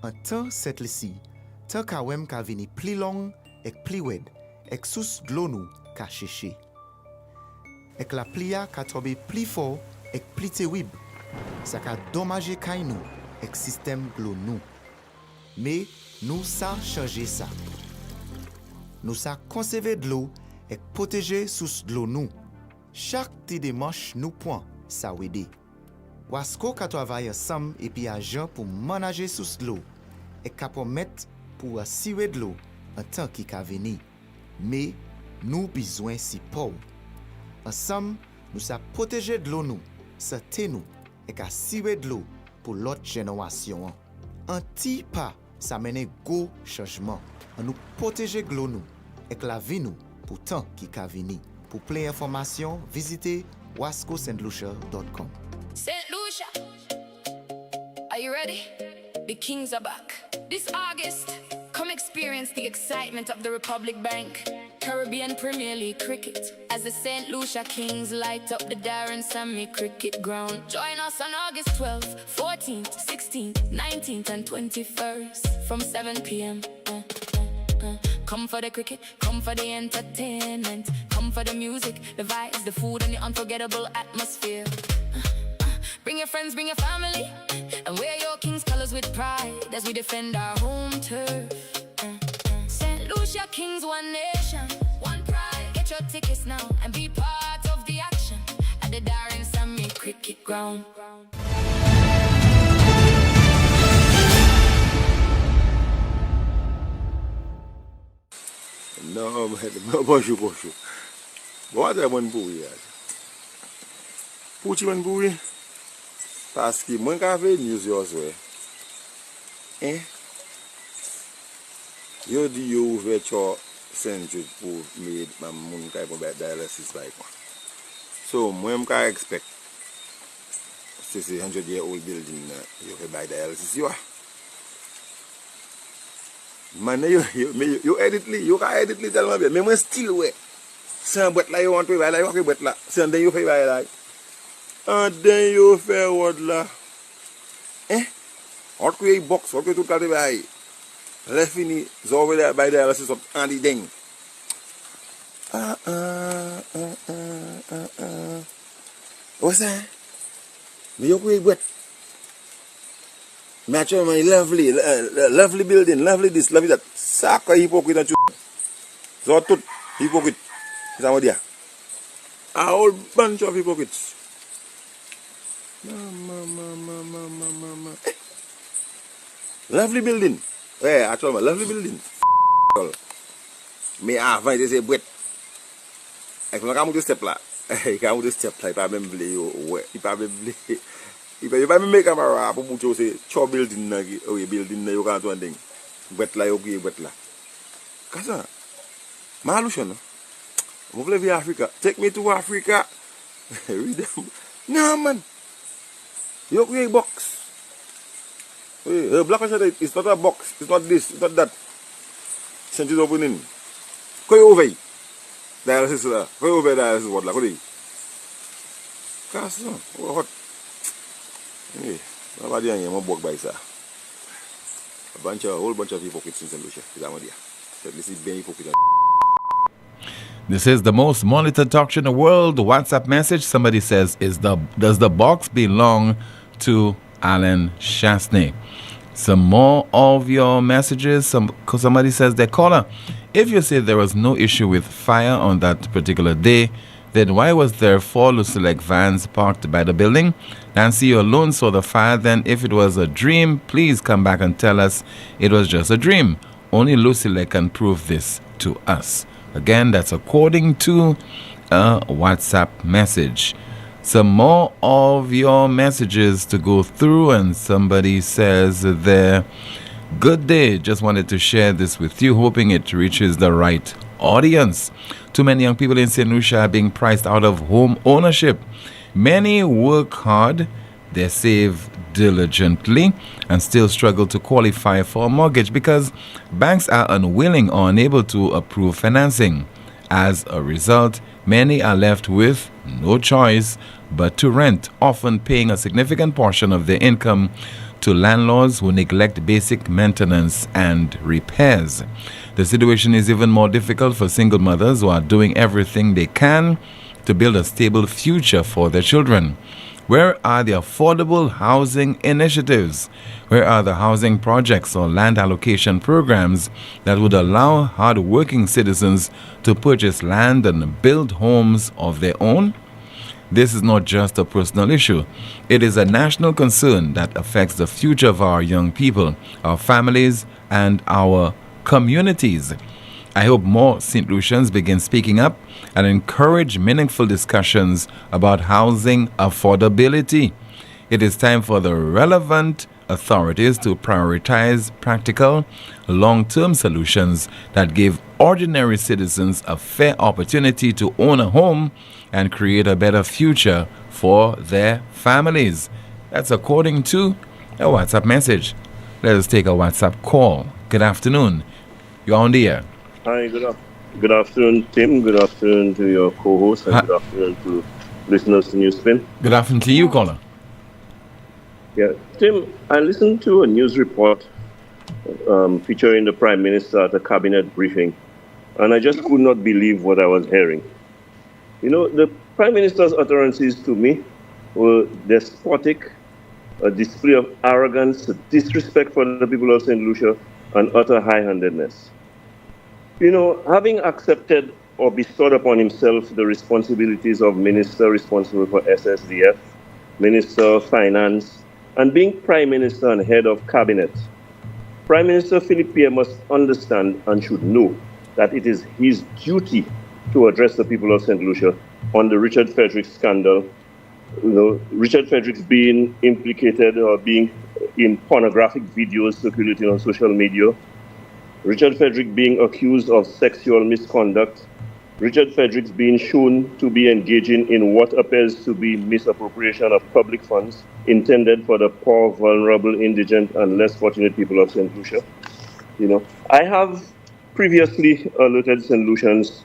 Un temps cette lisi, tant ka wem ka vini pli long ek pli wed, ek sous de l'eau nou ka cheche. Ek la plia ka tobe pli fort ek pli terrible. Ça ka dommage kay nou ek système de l'eau nou. Mais nous sa changer ça. Nous sa conserver de l'eau et protéger sous de l'eau nous. Chaque petit démarche nous point ça aider. Wasko ka travaille ensemble et puis agent pour manager sous de l'eau et ka mettre pour siwer de l'eau en temps qui ka venir. Mais nous besoin si pauvre. Ensemble, nous sa protéger de l'eau nous, santé nous et ka siwer de l'eau pour l'autre génération. Un petit pas ça mène gros changement. On nous protéger de l'eau nous et la vie nous pour temps qui ka vini. Pour plus d'informations, visitez wascostlucia.com. St. Lucia, are you ready? The Kings are back. This August, come experience the excitement of the Republic Bank. Caribbean Premier League cricket as the St. Lucia Kings light up the Darren Sammy cricket ground. Join us on August 12th, 14th, 16th, 19th and 21st from 7 p.m. Come for the cricket, come for the entertainment, come for the music, the vibes, the food and the unforgettable atmosphere. Bring your friends, bring your family, and wear your King's colors with pride as we defend our home turf. St. Lucia Kings, one nation, one pride. Get your tickets now and be part of the action at the Darren Sammy cricket ground. Non, bonjour. Moi, j'ai mon bouille. Pour tu mon bouille? Parce que moi, quand j'ai news, yo di yo ouverture St. Jude pour me mon kay pour dialysis by quoi. So moi I expect c'est 100-year-old building you can buy dialysis you. Man you edit li, you can edit li tellement bien mais moi still ouais. Sans boîte là you want to buy là you boîte là. Sans then you fait buy là. And then you fait what là. On crée box, on crée tout le buy. Let's fini, so over there by dialysis of Andy Ding. What's that? Me you quick but match my lovely building, lovely this, lovely that. Saka hypocrite and so tout hypocrite. Is that there? A whole bunch of hypocrites. Mama. Lovely building. Ouais, actuellement, lovely building. Mais avant, il était bête. Et quand on a step là, quand on a step là, il pas même blé, ouais, il pas même blé. Il pas même make caméra pour montrer c'est chop building là, oui, building là, yo quand on ding. Bête là, yo qui bête là. Qu'est-ce ça? Malouche non. Vous voulez vivre Africa? Take me to Africa. No man. You create box. Black Russia, it's not a box. It's not this. It's not that. St. Jude opening. Go over. Dialysis là. Go over dialysis what là? Go there. Casse non. What? Nobody here mo work by sir. A whole bunch of hypocrites in St. Lucia. Is that what they are? This is being hypocrite. This is the most monitored talk show in the world. WhatsApp message. Somebody says, does the box belong to Alan Shastney? Some more of your messages. Somebody says, the caller, if you say there was no issue with fire on that particular day, then why was there 4 Lucilec vans parked by the building? Nancy, you alone saw the fire. Then if it was a dream, please come back and tell us it was just a dream. Only Lucilec can prove this to us. Again, that's according to a WhatsApp message. Some more of your messages to go through, and somebody says there, good day, just wanted to share this with you, hoping it reaches the right audience. Too many young people in St. Lucia are being priced out of home ownership. Many work hard, they save diligently, and still struggle to qualify for a mortgage because banks are unwilling or unable to approve financing. As a result, many are left with no choice but to rent, often paying a significant portion of their income to landlords who neglect basic maintenance and repairs. The situation is even more difficult for single mothers who are doing everything they can to build a stable future for their children. Where are the affordable housing initiatives? Where are the housing projects or land allocation programs that would allow hard-working citizens to purchase land and build homes of their own? This is not just a personal issue. It is a national concern that affects the future of our young people, our families, and our communities. I hope more St. Lucians begin speaking up and encourage meaningful discussions about housing affordability. It is time for the relevant authorities to prioritize practical, long-term solutions that give ordinary citizens a fair opportunity to own a home and create a better future for their families. That's according to a WhatsApp message. Let us take a WhatsApp call. Good afternoon. You're on the air. Hi, good Good afternoon, Tim. Good afternoon to your co-host, and good afternoon to listeners to NewsSpin. Good afternoon to you, caller. Yeah, Tim, I listened to a news report featuring the Prime Minister at a cabinet briefing, and I just could not believe what I was hearing. You know, the Prime Minister's utterances to me were despotic, a display of arrogance, a disrespect for the people of St. Lucia, and utter high-handedness. You know, having accepted or bestowed upon himself the responsibilities of minister responsible for SSDF, minister of finance, and being prime minister and head of cabinet, Prime Minister Philip Pierre must understand and should know that it is his duty to address the people of St. Lucia on the Richard Fredericks scandal. You know, Richard Fredericks being implicated or being in pornographic videos circulating on social media, Richard Fredericks being accused of sexual misconduct, Richard Fredericks being shown to be engaging in what appears to be misappropriation of public funds intended for the poor, vulnerable, indigent, and less fortunate people of St. Lucia. You know, I have previously alerted St. Lucians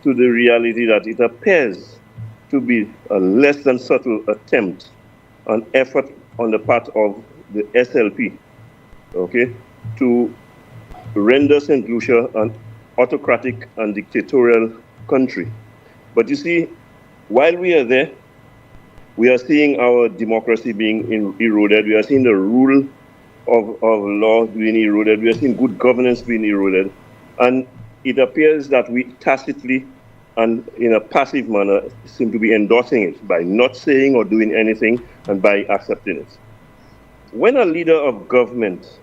to the reality that it appears to be a less than subtle attempt, an effort on the part of the SLP, okay, to render St. Lucia an autocratic and dictatorial country. But you see, while we are there, we are seeing our democracy being eroded. We are seeing the rule of law being eroded. We are seeing good governance being eroded. And it appears that we tacitly and in a passive manner seem to be endorsing it by not saying or doing anything and by accepting it. When a leader of government,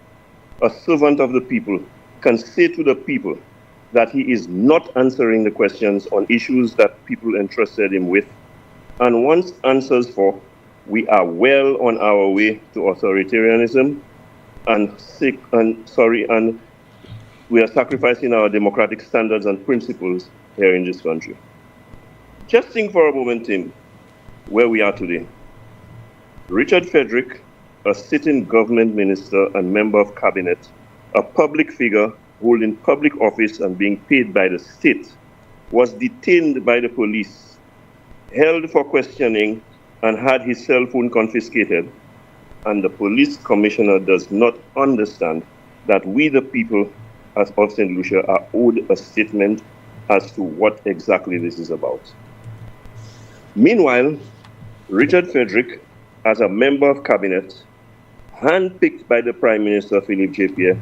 a servant of the people, can say to the people that he is not answering the questions on issues that people entrusted him with, and wants answers for, we are well on our way to authoritarianism, and we are sacrificing our democratic standards and principles here in this country. Just think for a moment, Tim, where we are today. Richard Frederick, a sitting government minister and member of cabinet, a public figure holding public office and being paid by the state, was detained by the police, held for questioning, and had his cell phone confiscated. And the police commissioner does not understand that we, the people of St. Lucia, are owed a statement as to what exactly this is about. Meanwhile, Richard Frederick, as a member of cabinet, handpicked by the Prime Minister Philip J. Pierre.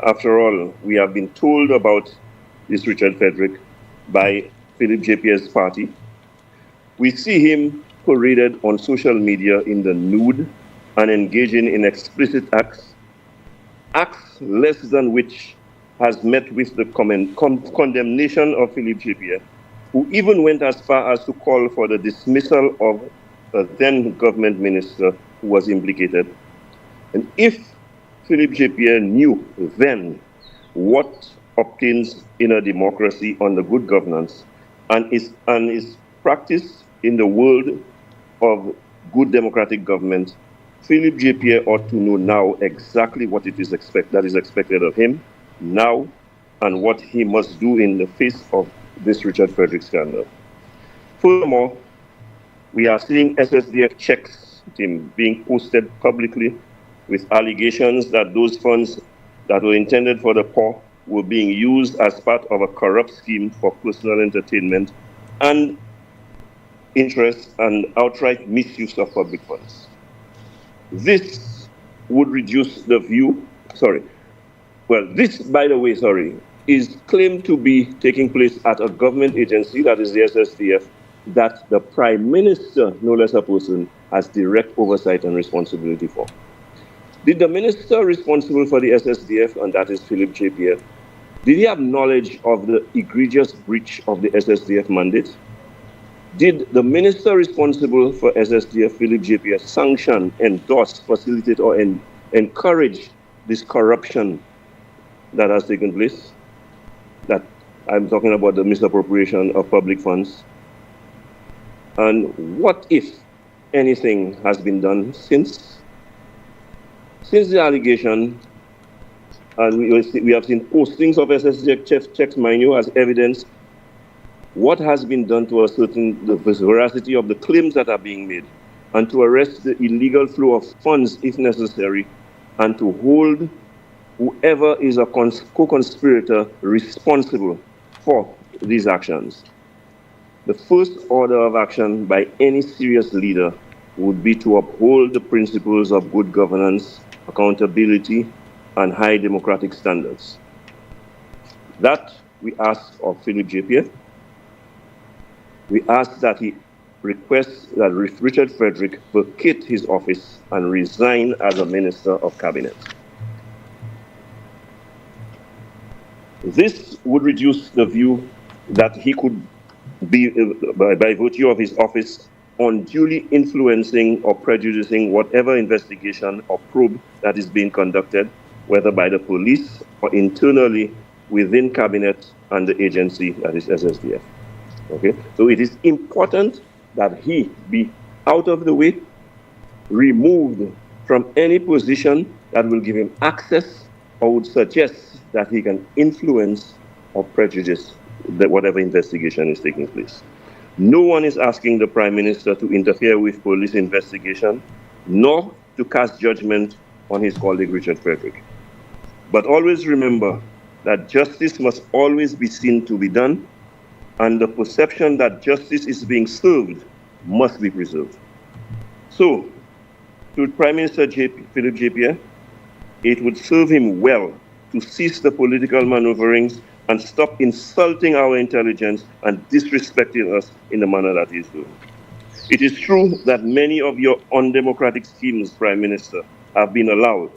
After all, we have been told about this Richard Frederick by Philip J. Pierre's party. We see him paraded on social media in the nude and engaging in explicit acts less than which has met with the condemnation of Philip J. Pierre, who even went as far as to call for the dismissal of a then government minister who was implicated. And if Philip J. Pierre knew then what obtains in a democracy under good governance and is practiced in the world of good democratic government, Philip J. Pierre ought to know now exactly what it is that is expected of him now and what he must do in the face of this Richard Frederick scandal. Furthermore, we are seeing SSDF checks being posted publicly with allegations that those funds that were intended for the poor were being used as part of a corrupt scheme for personal entertainment and interest and outright misuse of public funds. This would reduce the view, this, by the way, is claimed to be taking place at a government agency, that is the SSDF, that the Prime Minister, no less a person, has direct oversight and responsibility for. Did the minister responsible for the SSDF, and that is Philip J. Pierre, did he have knowledge of the egregious breach of the SSDF mandate? Did the minister responsible for SSDF, Philip J. Pierre, sanction, endorse, facilitate, or encourage this corruption that has taken place? That I'm talking about the misappropriation of public funds. And what if anything has been done since the allegation and we have seen postings of SSG checks, mind you, as evidence what has been done to ascertain the veracity of the claims that are being made, and to arrest the illegal flow of funds if necessary, and to hold whoever is a co-conspirator responsible for these actions. The first order of action by any serious leader would be to uphold the principles of good governance, accountability, and high democratic standards. That we ask of Philip J. Pierre. We ask that he requests that Richard Frederick vacate his office and resign as a Minister of Cabinet. This would reduce the view that he could be, by virtue of his office, unduly influencing or prejudicing whatever investigation or probe that is being conducted, whether by the police or internally within Cabinet and the agency that is SSDF. Okay, so it is important that he be out of the way, removed from any position that will give him access or would suggest that he can influence or prejudice whatever investigation is taking place. No one is asking the Prime Minister to interfere with police investigation, nor to cast judgment on his colleague Richard Frederick. But always remember that justice must always be seen to be done, and the perception that justice is being served must be preserved. So, to Prime Minister Philip J. Pierre, it would serve him well to cease the political maneuverings and stop insulting our intelligence and disrespecting us in the manner that he's doing. It is true that many of your undemocratic schemes, Prime Minister, have been allowed,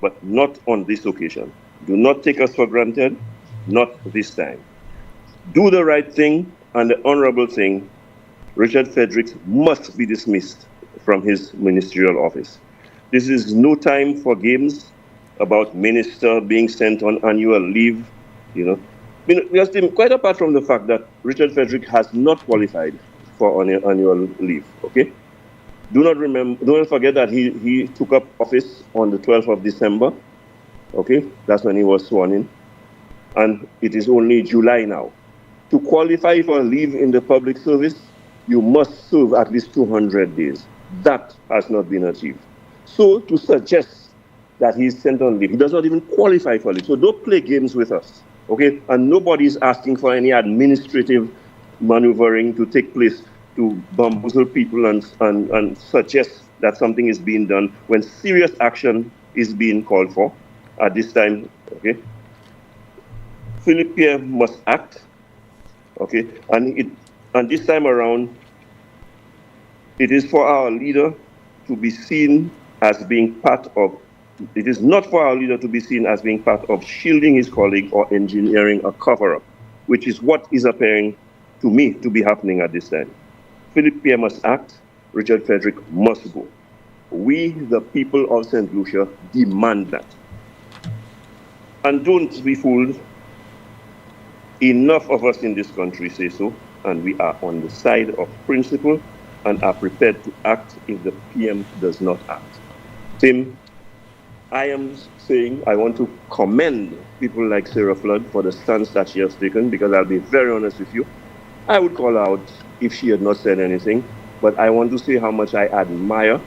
but not on this occasion. Do not take us for granted, not this time. Do the right thing and the honorable thing. Richard Frederick must be dismissed from his ministerial office. This is no time for games about minister being sent on annual leave. We have seen, quite apart from the fact that Richard Frederick has not qualified for annual leave. Okay, do not forget that he took up office on the 12th of December. Okay, that's when he was sworn in, and it is only July now. To qualify for leave in the public service, you must serve at least 200 days. That has not been achieved. So to suggest that he's sent on leave, he does not even qualify for leave. So don't play games with us, okay? And nobody's asking for any administrative maneuvering to take place to bamboozle people and suggest that something is being done when serious action is being called for at this time, okay? Philip Pierre must act, okay? And this time around, it is for our leader to be seen as being part of, it is not for our leader to be seen as being part of shielding his colleague or engineering a cover-up, which is what is appearing to me to be happening at this time. Philip Pierre must act, Richard Frederick must go. We, the people of St. Lucia, demand that. And don't be fooled. Enough of us in this country say so, and we are on the side of principle and are prepared to act if the PM does not act. Tim, I am saying I want to commend people like Sarah Flood for the stance that she has taken, because I'll be very honest with you. I would call out if she had not said anything, but I want to say how much I admire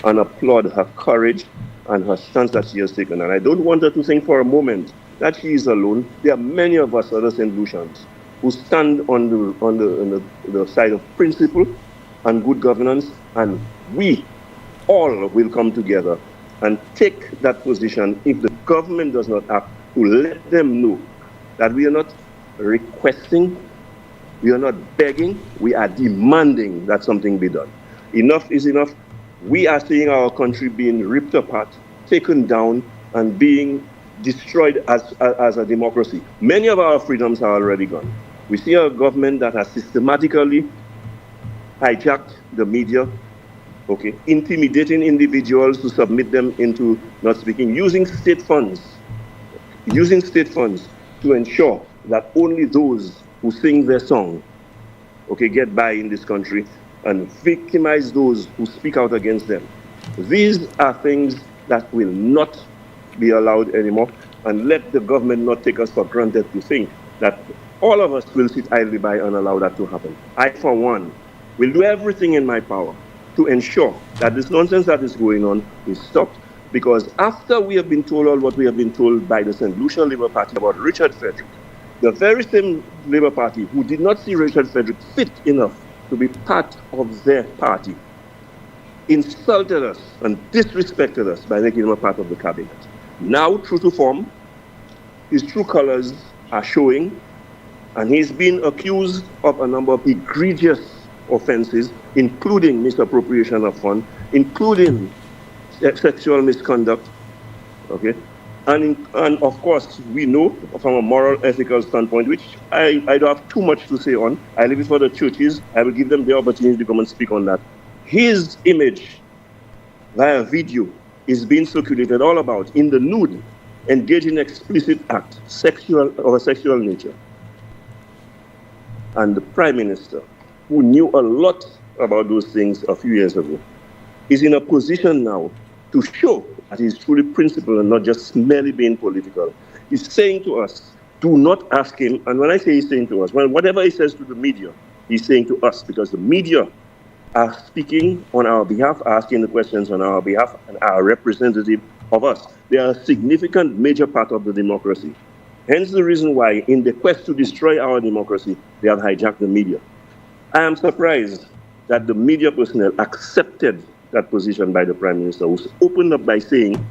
and applaud her courage and her stance that she has taken. And I don't want her to think for a moment that she is alone. There are many of us other St. Lucians who stand on the side of principle and good governance, and we all will come together and take that position if the government does not act, to let them know that we are not requesting, we are not begging, we are demanding that something be done. Enough is enough. We are seeing our country being ripped apart, taken down, and being destroyed as a democracy. Many of our freedoms are already gone. We see a government that has systematically hijacked the media, okay, intimidating individuals to submit them into not speaking, using state funds to ensure that only those who sing their song, okay, get by in this country, and victimize those who speak out against them. These are things that will not be allowed anymore. and let the government not take us for granted to think that all of us will sit idly by and allow that to happen. I, for one, will do everything in my power to ensure that this nonsense that is going on is stopped, because after we have been told all what we have been told by the St. Lucia Labour Party about Richard Frederick, the very same Labour Party who did not see Richard Frederick fit enough to be part of their party insulted us and disrespected us by making him a part of the cabinet. Now, true to form, his true colors are showing, and he's been accused of a number of egregious offenses, including misappropriation of funds, including sexual misconduct, okay? And of course, we know from a moral, ethical standpoint, which I don't have too much to say on. I leave it for the churches. I will give them the opportunity to come and speak on that. His image via video is being circulated all about in the nude, engaged in explicit act, sexual of a sexual nature. And the Prime Minister, who knew a lot about those things a few years ago, is in a position now to show that he's truly principled and not just merely being political. He's saying to us, do not ask him. And when I say he's saying to us, well, whatever he says to the media, he's saying to us, because the media are speaking on our behalf, asking the questions on our behalf, and are representative of us. They are a significant major part of the democracy. Hence the reason why, in the quest to destroy our democracy, they have hijacked the media. I am surprised that the media personnel accepted that position by the Prime Minister, who's opened up by saying,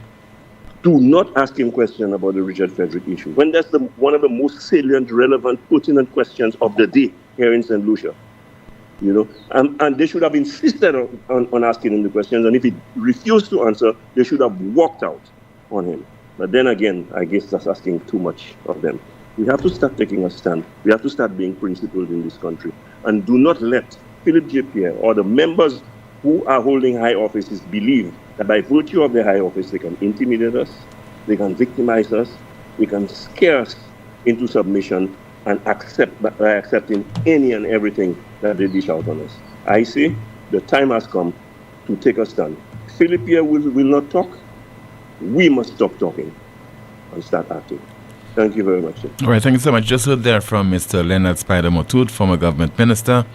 do not ask him questions about the Richard Frederick issue, when that's one of the most salient, relevant, pertinent questions of the day here in St. Lucia. You know, and they should have insisted on asking him the questions, and if he refused to answer, they should have walked out on him. But then again, I guess that's asking too much of them. We have to start taking a stand. We have to start being principled in this country, and do not let Philip J. Pierre or the members who are holding high offices believe that by virtue of their high office, they can intimidate us, they can victimize us, they can scare us into submission and accept by accepting any and everything that they dish out on us. I say the time has come to take a stand. Philip Pierre will not talk. We must stop talking and start acting. Thank you very much, sir. All right, thank you so much. Just heard there from Mr. Leonard Spider Motut, former government minister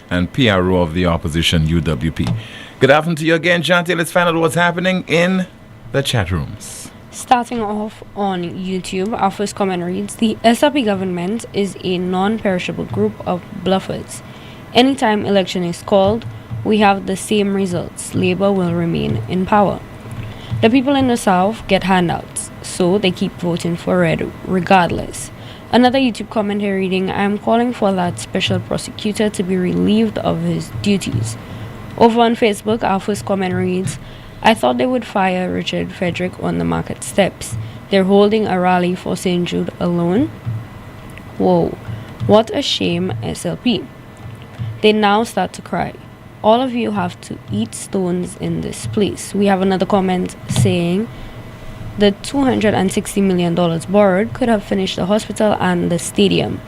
and PRO of the opposition UWP. Good afternoon to you again, Janty. Let's find out what's happening in the chat rooms. Starting off on YouTube, our first comment reads, the SRP government is a non-perishable group of bluffers. Anytime election is called, we have the same results. Labour will remain in power. The people in the South get handouts, so they keep voting for Red regardless. Another YouTube comment here reading, I am calling for that special prosecutor to be relieved of his duties. Over on Facebook, our first comment reads, I thought they would fire Richard Frederick on the market steps. They're holding a rally for St. Jude alone? Whoa, what a shame, SLP. They now start to cry. All of you have to eat stones in this place. We have another comment saying, the $260 million borrowed could have finished the hospital and the stadium.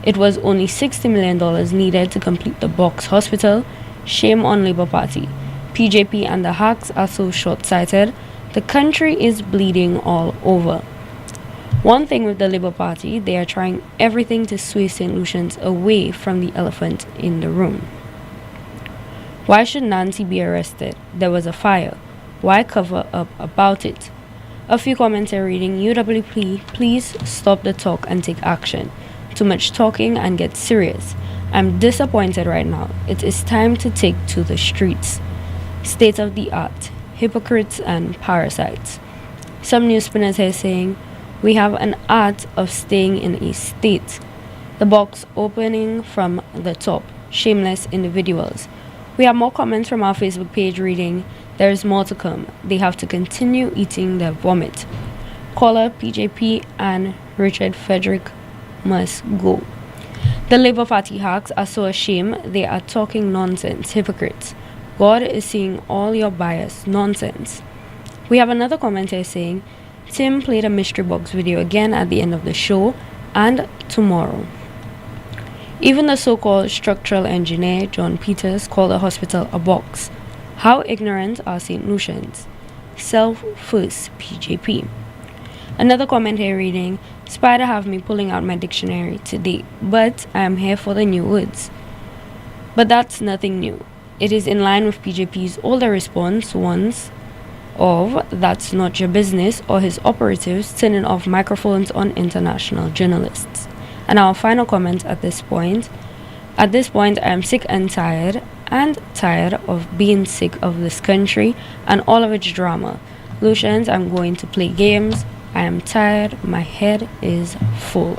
It was only $60 million needed to complete the box hospital. Shame on Labour Party. PJP and the hacks are so short-sighted. The country is bleeding all over. One thing with the Labour Party, they are trying everything to sway St. Lucians away from the elephant in the room. Why should Nancy be arrested? There was a fire. Why cover up about it? A few comments are reading, UWP, please stop the talk and take action. Too much talking and get serious. I'm disappointed right now. It is time to take to the streets. State of the art, hypocrites and parasites. Some NewsSpinners here saying, we have an art of staying in a state. The box opening from the top, shameless individuals. We have more comments from our Facebook page reading, there is more to come. They have to continue eating their vomit. Caller, PJP and Richard Frederick must go. The Labour Party hacks are so ashamed they are talking nonsense, hypocrites. God is seeing all your bias, nonsense. We have another commenter saying, Tim played a mystery box video again at the end of the show and tomorrow. Even the so-called structural engineer, John Peters, called the hospital a box. How ignorant are St. Lucians? Self first, PJP. Another comment here reading, Spider have me pulling out my dictionary today, but I am here for the new words. But that's nothing new. It is in line with PJP's older response once of that's not your business, or his operatives turning off microphones on international journalists. And our final comment at this point, I am sick and tired of being sick of this country and all of its drama. Lucians, I'm going to play games. I am tired. My head is full.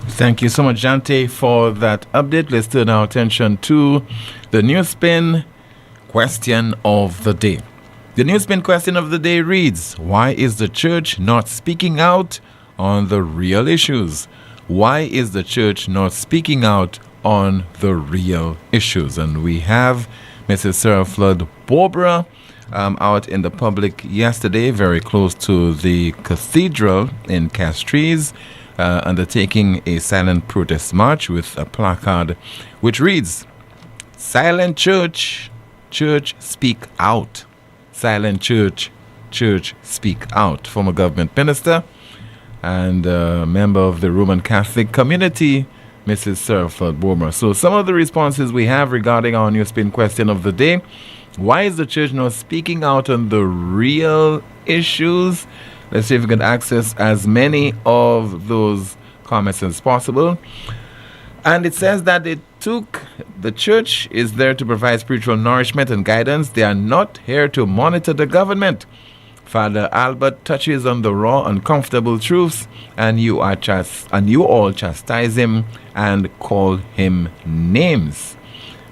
Thank you so much, Jante, for that update. Let's turn our attention to the NewsSpin question of the day. The NewsSpin question of the day reads, why is the church not speaking out on the real issues? Why is the church not speaking out on the real issues? And we have Mrs. Sarah Flood Barbara out in the public yesterday, very close to the cathedral in Castries, undertaking a silent protest march with a placard which reads, Silent Church, Church Speak Out. Silent Church, Church Speak Out. Former government minister and member of the Roman Catholic community, Mrs. Sarah Flood Barbara. So some of the responses we have regarding our NewsSpin question of the day. Why is the church not speaking out on the real issues? Let's see if we can access as many of those comments as possible. And it says that the church is there to provide spiritual nourishment and guidance. They are not here to monitor the government. Father Albert touches on the raw, uncomfortable truths, and you all chastise him and call him names.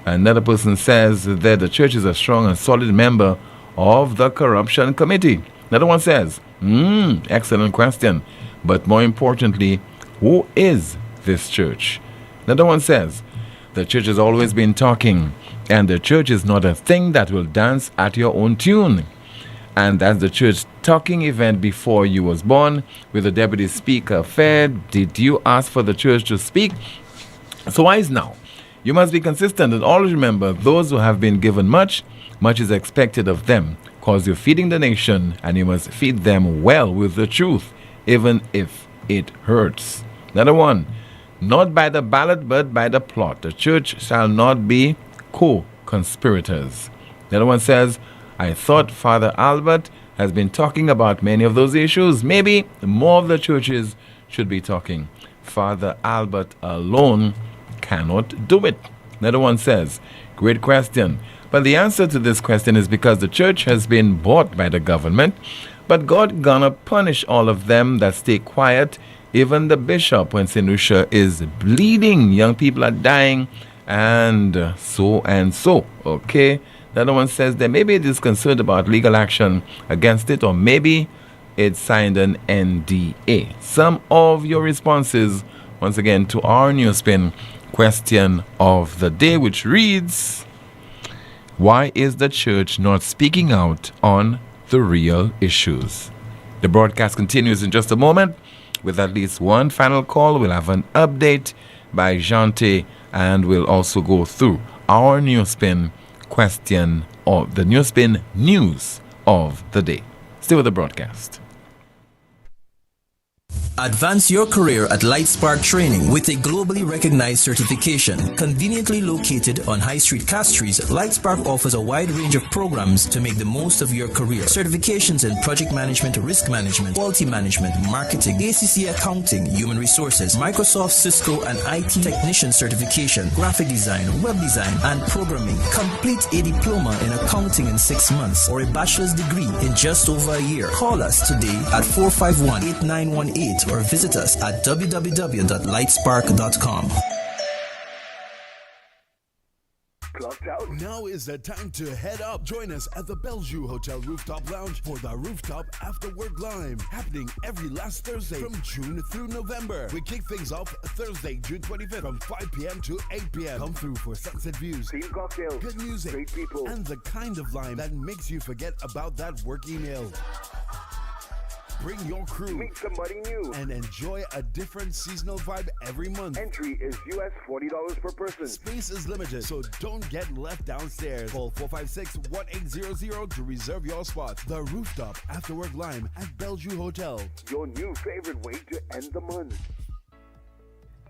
Another person says that the church is a strong and solid member of the corruption committee. Another one says, excellent question. But more importantly, who is this church? Another one says, the church has always been talking, and the church is not a thing that will dance at your own tune. And that's the church talking event before you was born, with the deputy speaker fed. Did you ask for the church to speak? So why is now? You must be consistent and always remember, those who have been given much, much is expected of them, cause you're feeding the nation, and you must feed them well with the truth, even if it hurts. Another one, not by the ballot, but by the plot. The church shall not be co-conspirators. Another one says, I thought Father Albert has been talking about many of those issues. Maybe more of the churches should be talking. Father Albert alone cannot do it. Another one says, great question. But the answer to this question is because the church has been bought by the government, but God gonna punish all of them that stay quiet, even the bishop when St. Lucia is bleeding. Young people are dying, and so. Okay? The other one says that maybe it is concerned about legal action against it, or maybe it signed an NDA. Some of your responses, once again, to our NewsSpin question of the day, which reads, why is the church not speaking out on the real issues? The broadcast continues in just a moment with at least one final call. We'll have an update by Jante, and we'll also go through our NewsSpin question of the NewsSpin news of the day. Stay with the broadcast. Advance your career at LightSpark Training with a globally recognized certification. Conveniently located on High Street Castries, LightSpark offers a wide range of programs to make the most of your career. Certifications in project management, risk management, quality management, marketing, ACC accounting, human resources, Microsoft, Cisco, and IT technician certification, graphic design, web design, and programming. Complete a diploma in accounting in 6 months or a bachelor's degree in just over a year. Call us today at 451-8918 or visit us at www.lightspark.com. Now is the time to head up. Join us at the Bellevue Hotel Rooftop Lounge for the Rooftop After Work Lime, happening every last Thursday from June through November. We kick things off Thursday, June 25th from 5 p.m. to 8 p.m. Come through for sunset views, cocktails, good music, great people, and the kind of lime that makes you forget about that work email. Bring your crew. Meet somebody new. And enjoy a different seasonal vibe every month. Entry is US $40 per person. Space is limited, so don't get left downstairs. Call 456-1800 to reserve your spot. The Rooftop Afterwork Lime at Bellevue Hotel. Your new favorite way to end the month.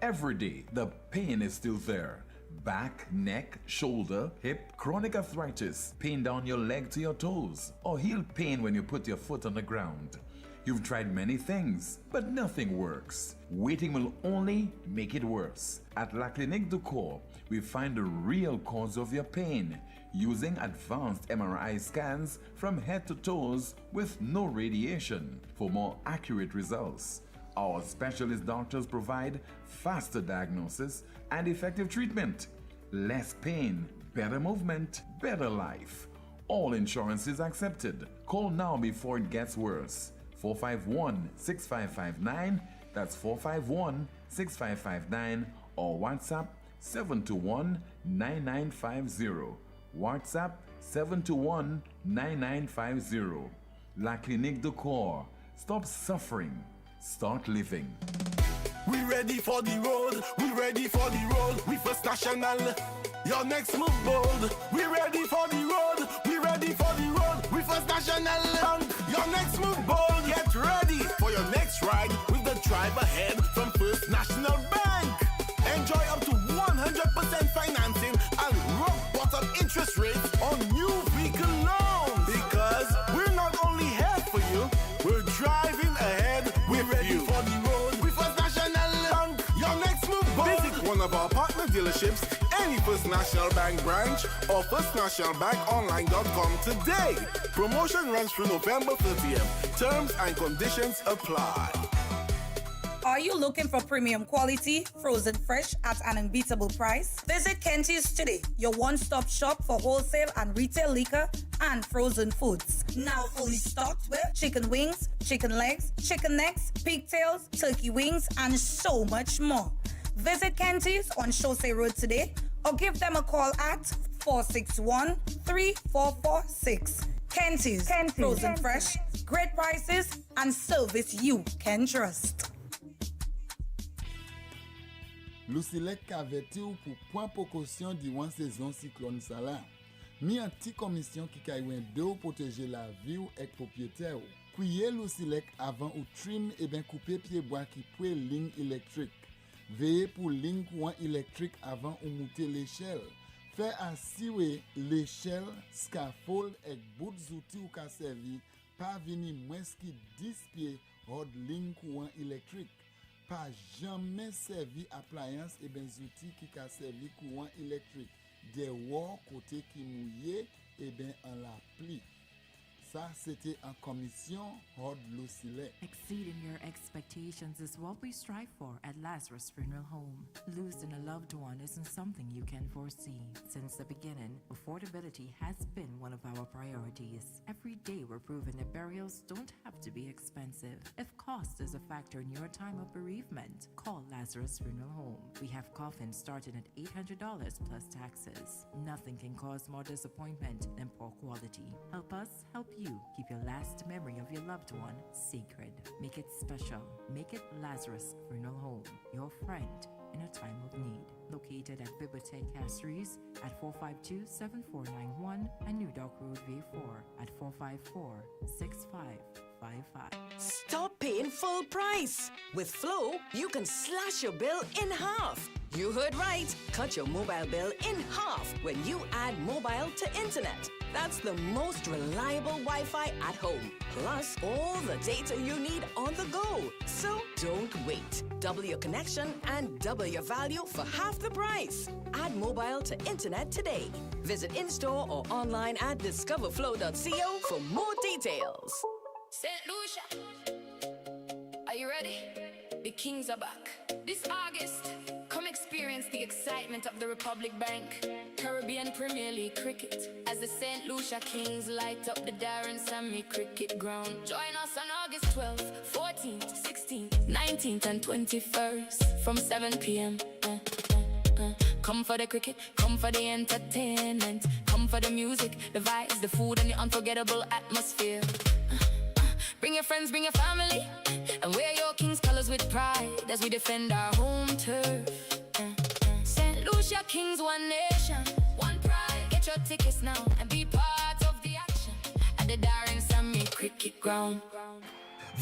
Every day, the pain is still there. Back, neck, shoulder, hip, chronic arthritis, pain down your leg to your toes, or heel pain when you put your foot on the ground. You've tried many things, but nothing works. Waiting will only make it worse. At La Clinique du Corps, we find the real cause of your pain using advanced MRI scans from head to toes with no radiation for more accurate results. Our specialist doctors provide faster diagnosis and effective treatment. Less pain, better movement, better life. All insurance is accepted. Call now before it gets worse. 451-6559, that's 451-6559, or WhatsApp 721-9950. WhatsApp 721-9950. La Clinique du Corps. Stop suffering. Start living. We ready for the road. We ready for the road. We first national. Your next move bold. We ready for the road. We ready for the road. We first national. Your next move bold. Get ready for your next ride with the drive ahead from First National Bank. Enjoy up to 100% financing and rock bottom interest rates on new vehicle loans. Because we're not only here for you, we're driving ahead. We're ready for the road. We First National Bank. Your next move bold. Visit one of our partner dealerships, any First National Bank branch, or firstnationalbankonline.com today. Promotion runs through November 30th. Terms and conditions apply. Are you looking for premium quality, frozen fresh at an unbeatable price? Visit Kenty's today, your one-stop shop for wholesale and retail liquor and frozen foods. Now fully stocked with chicken wings, chicken legs, chicken necks, pigtails, turkey wings, and so much more. Visit Kenty's on Chaussee Road today or give them a call at 461-3446. Kenty's, frozen fresh, great prices, and service you can trust. Lucilec kavete ou pour point précaution durant saison cyclone ça là. Mi un petit commission qui kaywen de ou protéger la vie ou ek propriétaire ou. Couiller Lucilec avant ou trim et ben couper pied bois qui pou ligne électrique. Veillez pour ligne courant électrique avant ou monter l'échelle. Fait assurer l'échelle, scaffold et bout d'outil ou ka servi pas venir moins qui 10 pieds hors ligne courant électrique. Pas jamais servi appliance et ben outils qui ka servi courant électrique. Des wall côté qui mouillé et ben en la pli. Ça c'était en commission hors Lucilec. Exceeding your expectations is what we strive for at Lazarus Funeral Home. Losing a loved one isn't something you can foresee. Since the beginning, affordability has been one of our priorities. Every day we're proving that burials don't have to be expensive. If cost is a factor in your time of bereavement, call Lazarus Funeral Home. We have coffins starting at $800 plus taxes. Nothing can cause more disappointment than poor quality. Help us help you keep your last memory of your loved one sacred. Make it special. Make it Lazarus Funeral Home, your friend in a time of need. Located at Bibliothèque Castries at 452-7491 and New Dock Road V4 at 454-6555. Stop paying full price. With Flow, you can slash your bill in half. You heard right. Cut your mobile bill in half when you add mobile to internet. That's the most reliable Wi-Fi at home. Plus, all the data you need on the go. So don't wait. Double your connection and double your value for half the price. Add mobile to internet today. Visit in-store or online at discoverflow.co for more details. St. Lucia, are you ready? The Kings are back. This August, come experience the excitement of the Republic Bank Caribbean Premier League cricket as the St. Lucia Kings light up the Darren Sammy Cricket Ground. Join us on August 12th, 14th, 16th, 19th and 21st from 7 p.m. Come for the cricket, come for the entertainment, come for the music, the vibes, the food and the unforgettable atmosphere. Bring your friends, bring your family, and wear your King's colors with pride as we defend our home turf. St. Lucia Kings, one nation, one pride. Get your tickets now and be part of the action at the Darren Sammy Cricket Ground.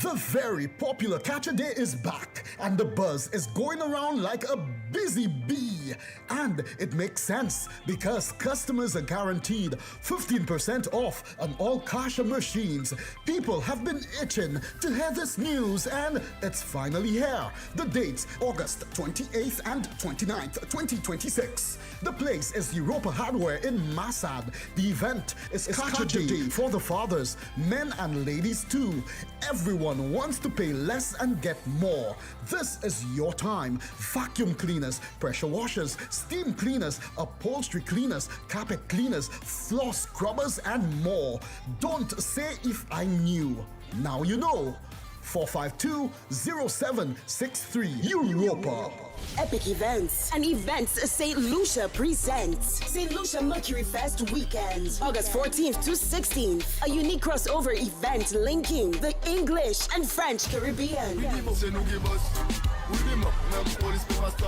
The very popular Catch a Day is back, and the buzz is going around like a busy bee. And it makes sense because customers are guaranteed 15% off on all Kasha machines. People have been itching to hear this news, and it's finally here. The dates, August 28th and 29th, 2026. The place is Europa Hardware in Massad. The event is Catch a Day for the fathers, men and ladies too. Everyone wants to pay less and get more. This is your time. Vacuum cleaners, pressure washers, steam cleaners, upholstery cleaners, carpet cleaners, floor scrubbers, and more. Don't say if I knew. Now you know. 452-0763 Europa. Epic Events and Events St. Lucia presents St. Lucia Mercury Fest Weekend, August 14th to 16th. A unique crossover event linking the English and French Caribbean.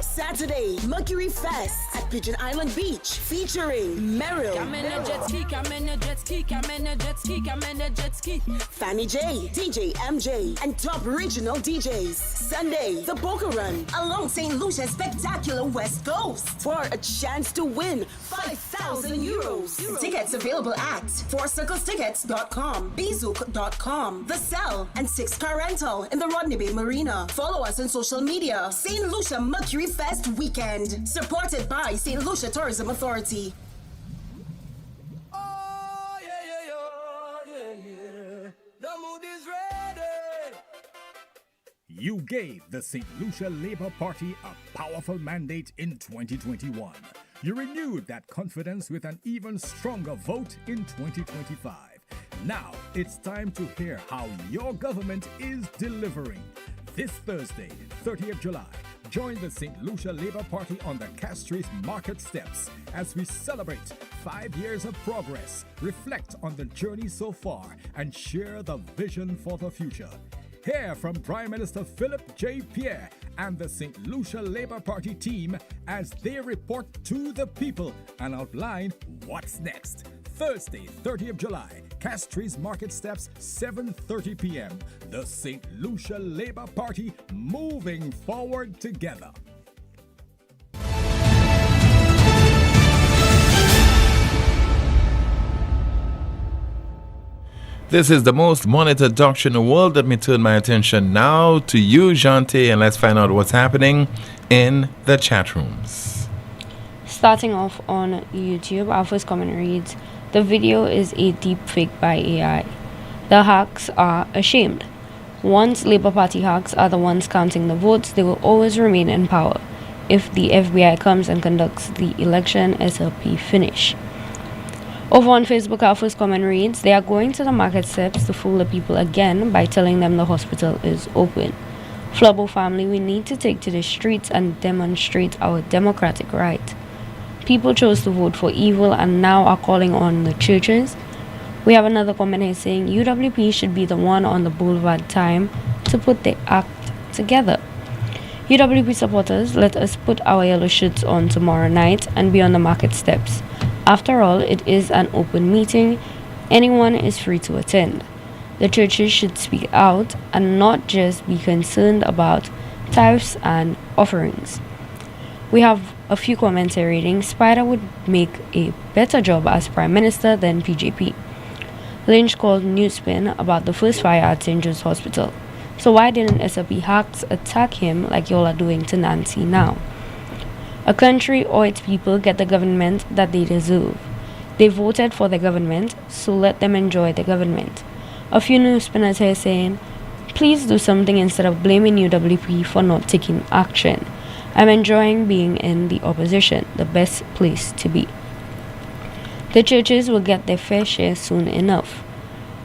Saturday, Mercury Fest at Pigeon Island Beach, featuring Merrill, Fanny J, DJ MJ, and top regional DJs. Sunday, the Boca Run along St. Lucia's spectacular West Coast for a chance to win 5,000 euros. Tickets available at fourcirclestickets.com, bzook.com, The Cell, and 6 Car Rental in the Rodney Bay Marina. Follow us on social media. St. Lucia Mercury Fest Weekend, supported by St. Lucia Tourism Authority. The mood is ready. You gave the St. Lucia Labour Party a powerful mandate in 2021. You renewed that confidence with an even stronger vote in 2025. Now it's time to hear how your government is delivering. This Thursday, 30th July, join the St. Lucia Labour Party on the Castries Market Steps as we celebrate 5 years of progress, reflect on the journey so far, and share the vision for the future. Hear from Prime Minister Philip J. Pierre and the St. Lucia Labour Party team as they report to the people and outline what's next. Thursday, 30th July, Castries Market Steps, 7:30 p.m. The St. Lucia Labour Party moving forward together. This is the most monitored doctor in the world. Let me turn my attention now to you, Jante, and let's find out what's happening in the chat rooms. Starting off on YouTube, our first comment reads, "The video is a deep fake by AI. The hacks are ashamed. Once Labour Party hacks are the ones counting the votes, they will always remain in power. If the FBI comes and conducts the election, SLP finish." Over on Facebook, our first comment reads, "They are going to the market steps to fool the people again by telling them the hospital is open. Flubbo family, we need to take to the streets and demonstrate our democratic right. People chose to vote for evil and now are calling on the churches." We have another comment here saying, "UWP should be the one on the boulevard time to put the act together. UWP supporters, let us put our yellow shirts on tomorrow night and be on the market steps. After all, it is an open meeting. Anyone is free to attend. The churches should speak out and not just be concerned about tithes and offerings." We have a few comments here reading, "Spider would make a better job as Prime Minister than PJP. Lynch called NewsSpin about the first fire at St. Joe's Hospital. So why didn't SLP hacks attack him like y'all are doing to Nancy now? A country or its people get the government that they deserve. They voted for the government, so let them enjoy the government." A few news spinners here saying, "Please do something instead of blaming UWP for not taking action. I'm enjoying being in the opposition, the best place to be. The churches will get their fair share soon enough."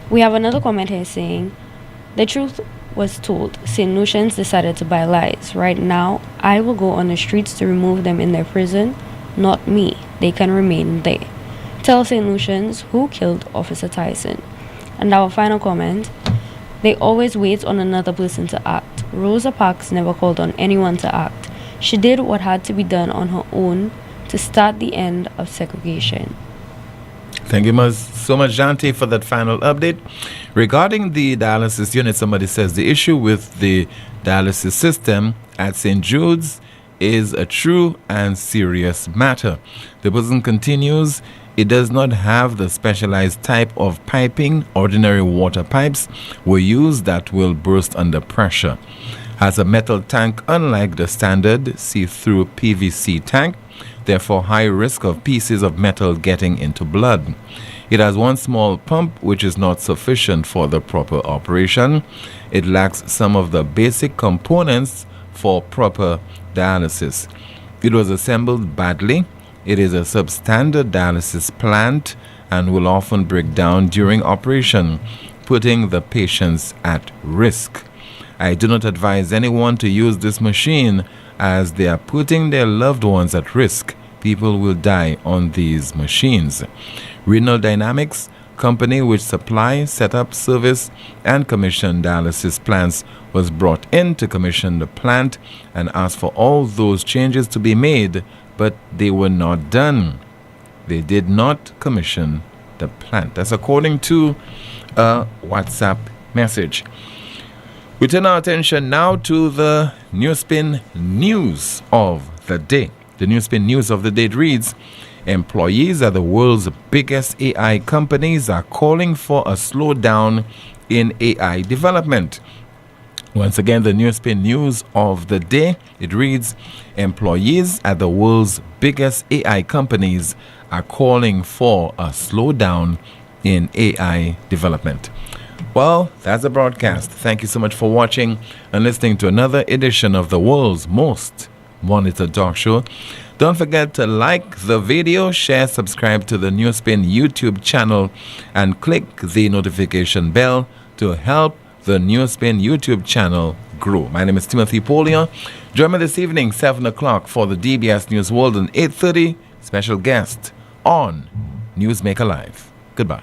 We have another comment here saying, "The truth was told. St. Lucians decided to buy lies. Right now, I will go on the streets to remove them in their prison. Not me. They can remain there. Tell St. Lucians who killed Officer Tyson." And our final comment, They always wait on another person to act. Rosa Parks never called on anyone to act. She did what had to be done on her own to start the end of segregation. Thank you so much, Jante, for that final update. Regarding the dialysis unit, somebody says the issue with the dialysis system at St. Jude's is a true and serious matter. The person continues, it does not have the specialized type of piping. Ordinary water pipes were used that will burst under pressure. Has a metal tank unlike the standard see-through PVC tank, therefore high risk of pieces of metal getting into blood. It has one small pump which is not sufficient for the proper operation. It lacks some of the basic components for proper dialysis. It was assembled badly. It is a substandard dialysis plant and will often break down during operation, putting the patients at risk. I do not advise anyone to use this machine as they are putting their loved ones at risk. People will die on these machines. Renal Dynamics, company which supply, set up, service, and commission dialysis plants, was brought in to commission the plant and asked for all those changes to be made, but they were not done. They did not commission the plant. That's according to a WhatsApp message. We turn our attention now to the NewsSpin news of the day. The NewsSpin news of the day reads, employees at the world's biggest AI companies are calling for a slowdown in AI development. Once again, the NewsSpin news of the day, it reads, employees at the world's biggest AI companies are calling for a slowdown in AI development. Well, that's the broadcast. Thank you so much for watching and listening to another edition of the world's most monitored talk show. Don't forget to like the video, share, subscribe to the NewsSpin YouTube channel, and click the notification bell to help the NewsSpin YouTube channel grow. My name is Timothy Poleon. Join me this evening, 7 o'clock, for the DBS News World, and 8:30 special guest on Newsmaker Live. Goodbye.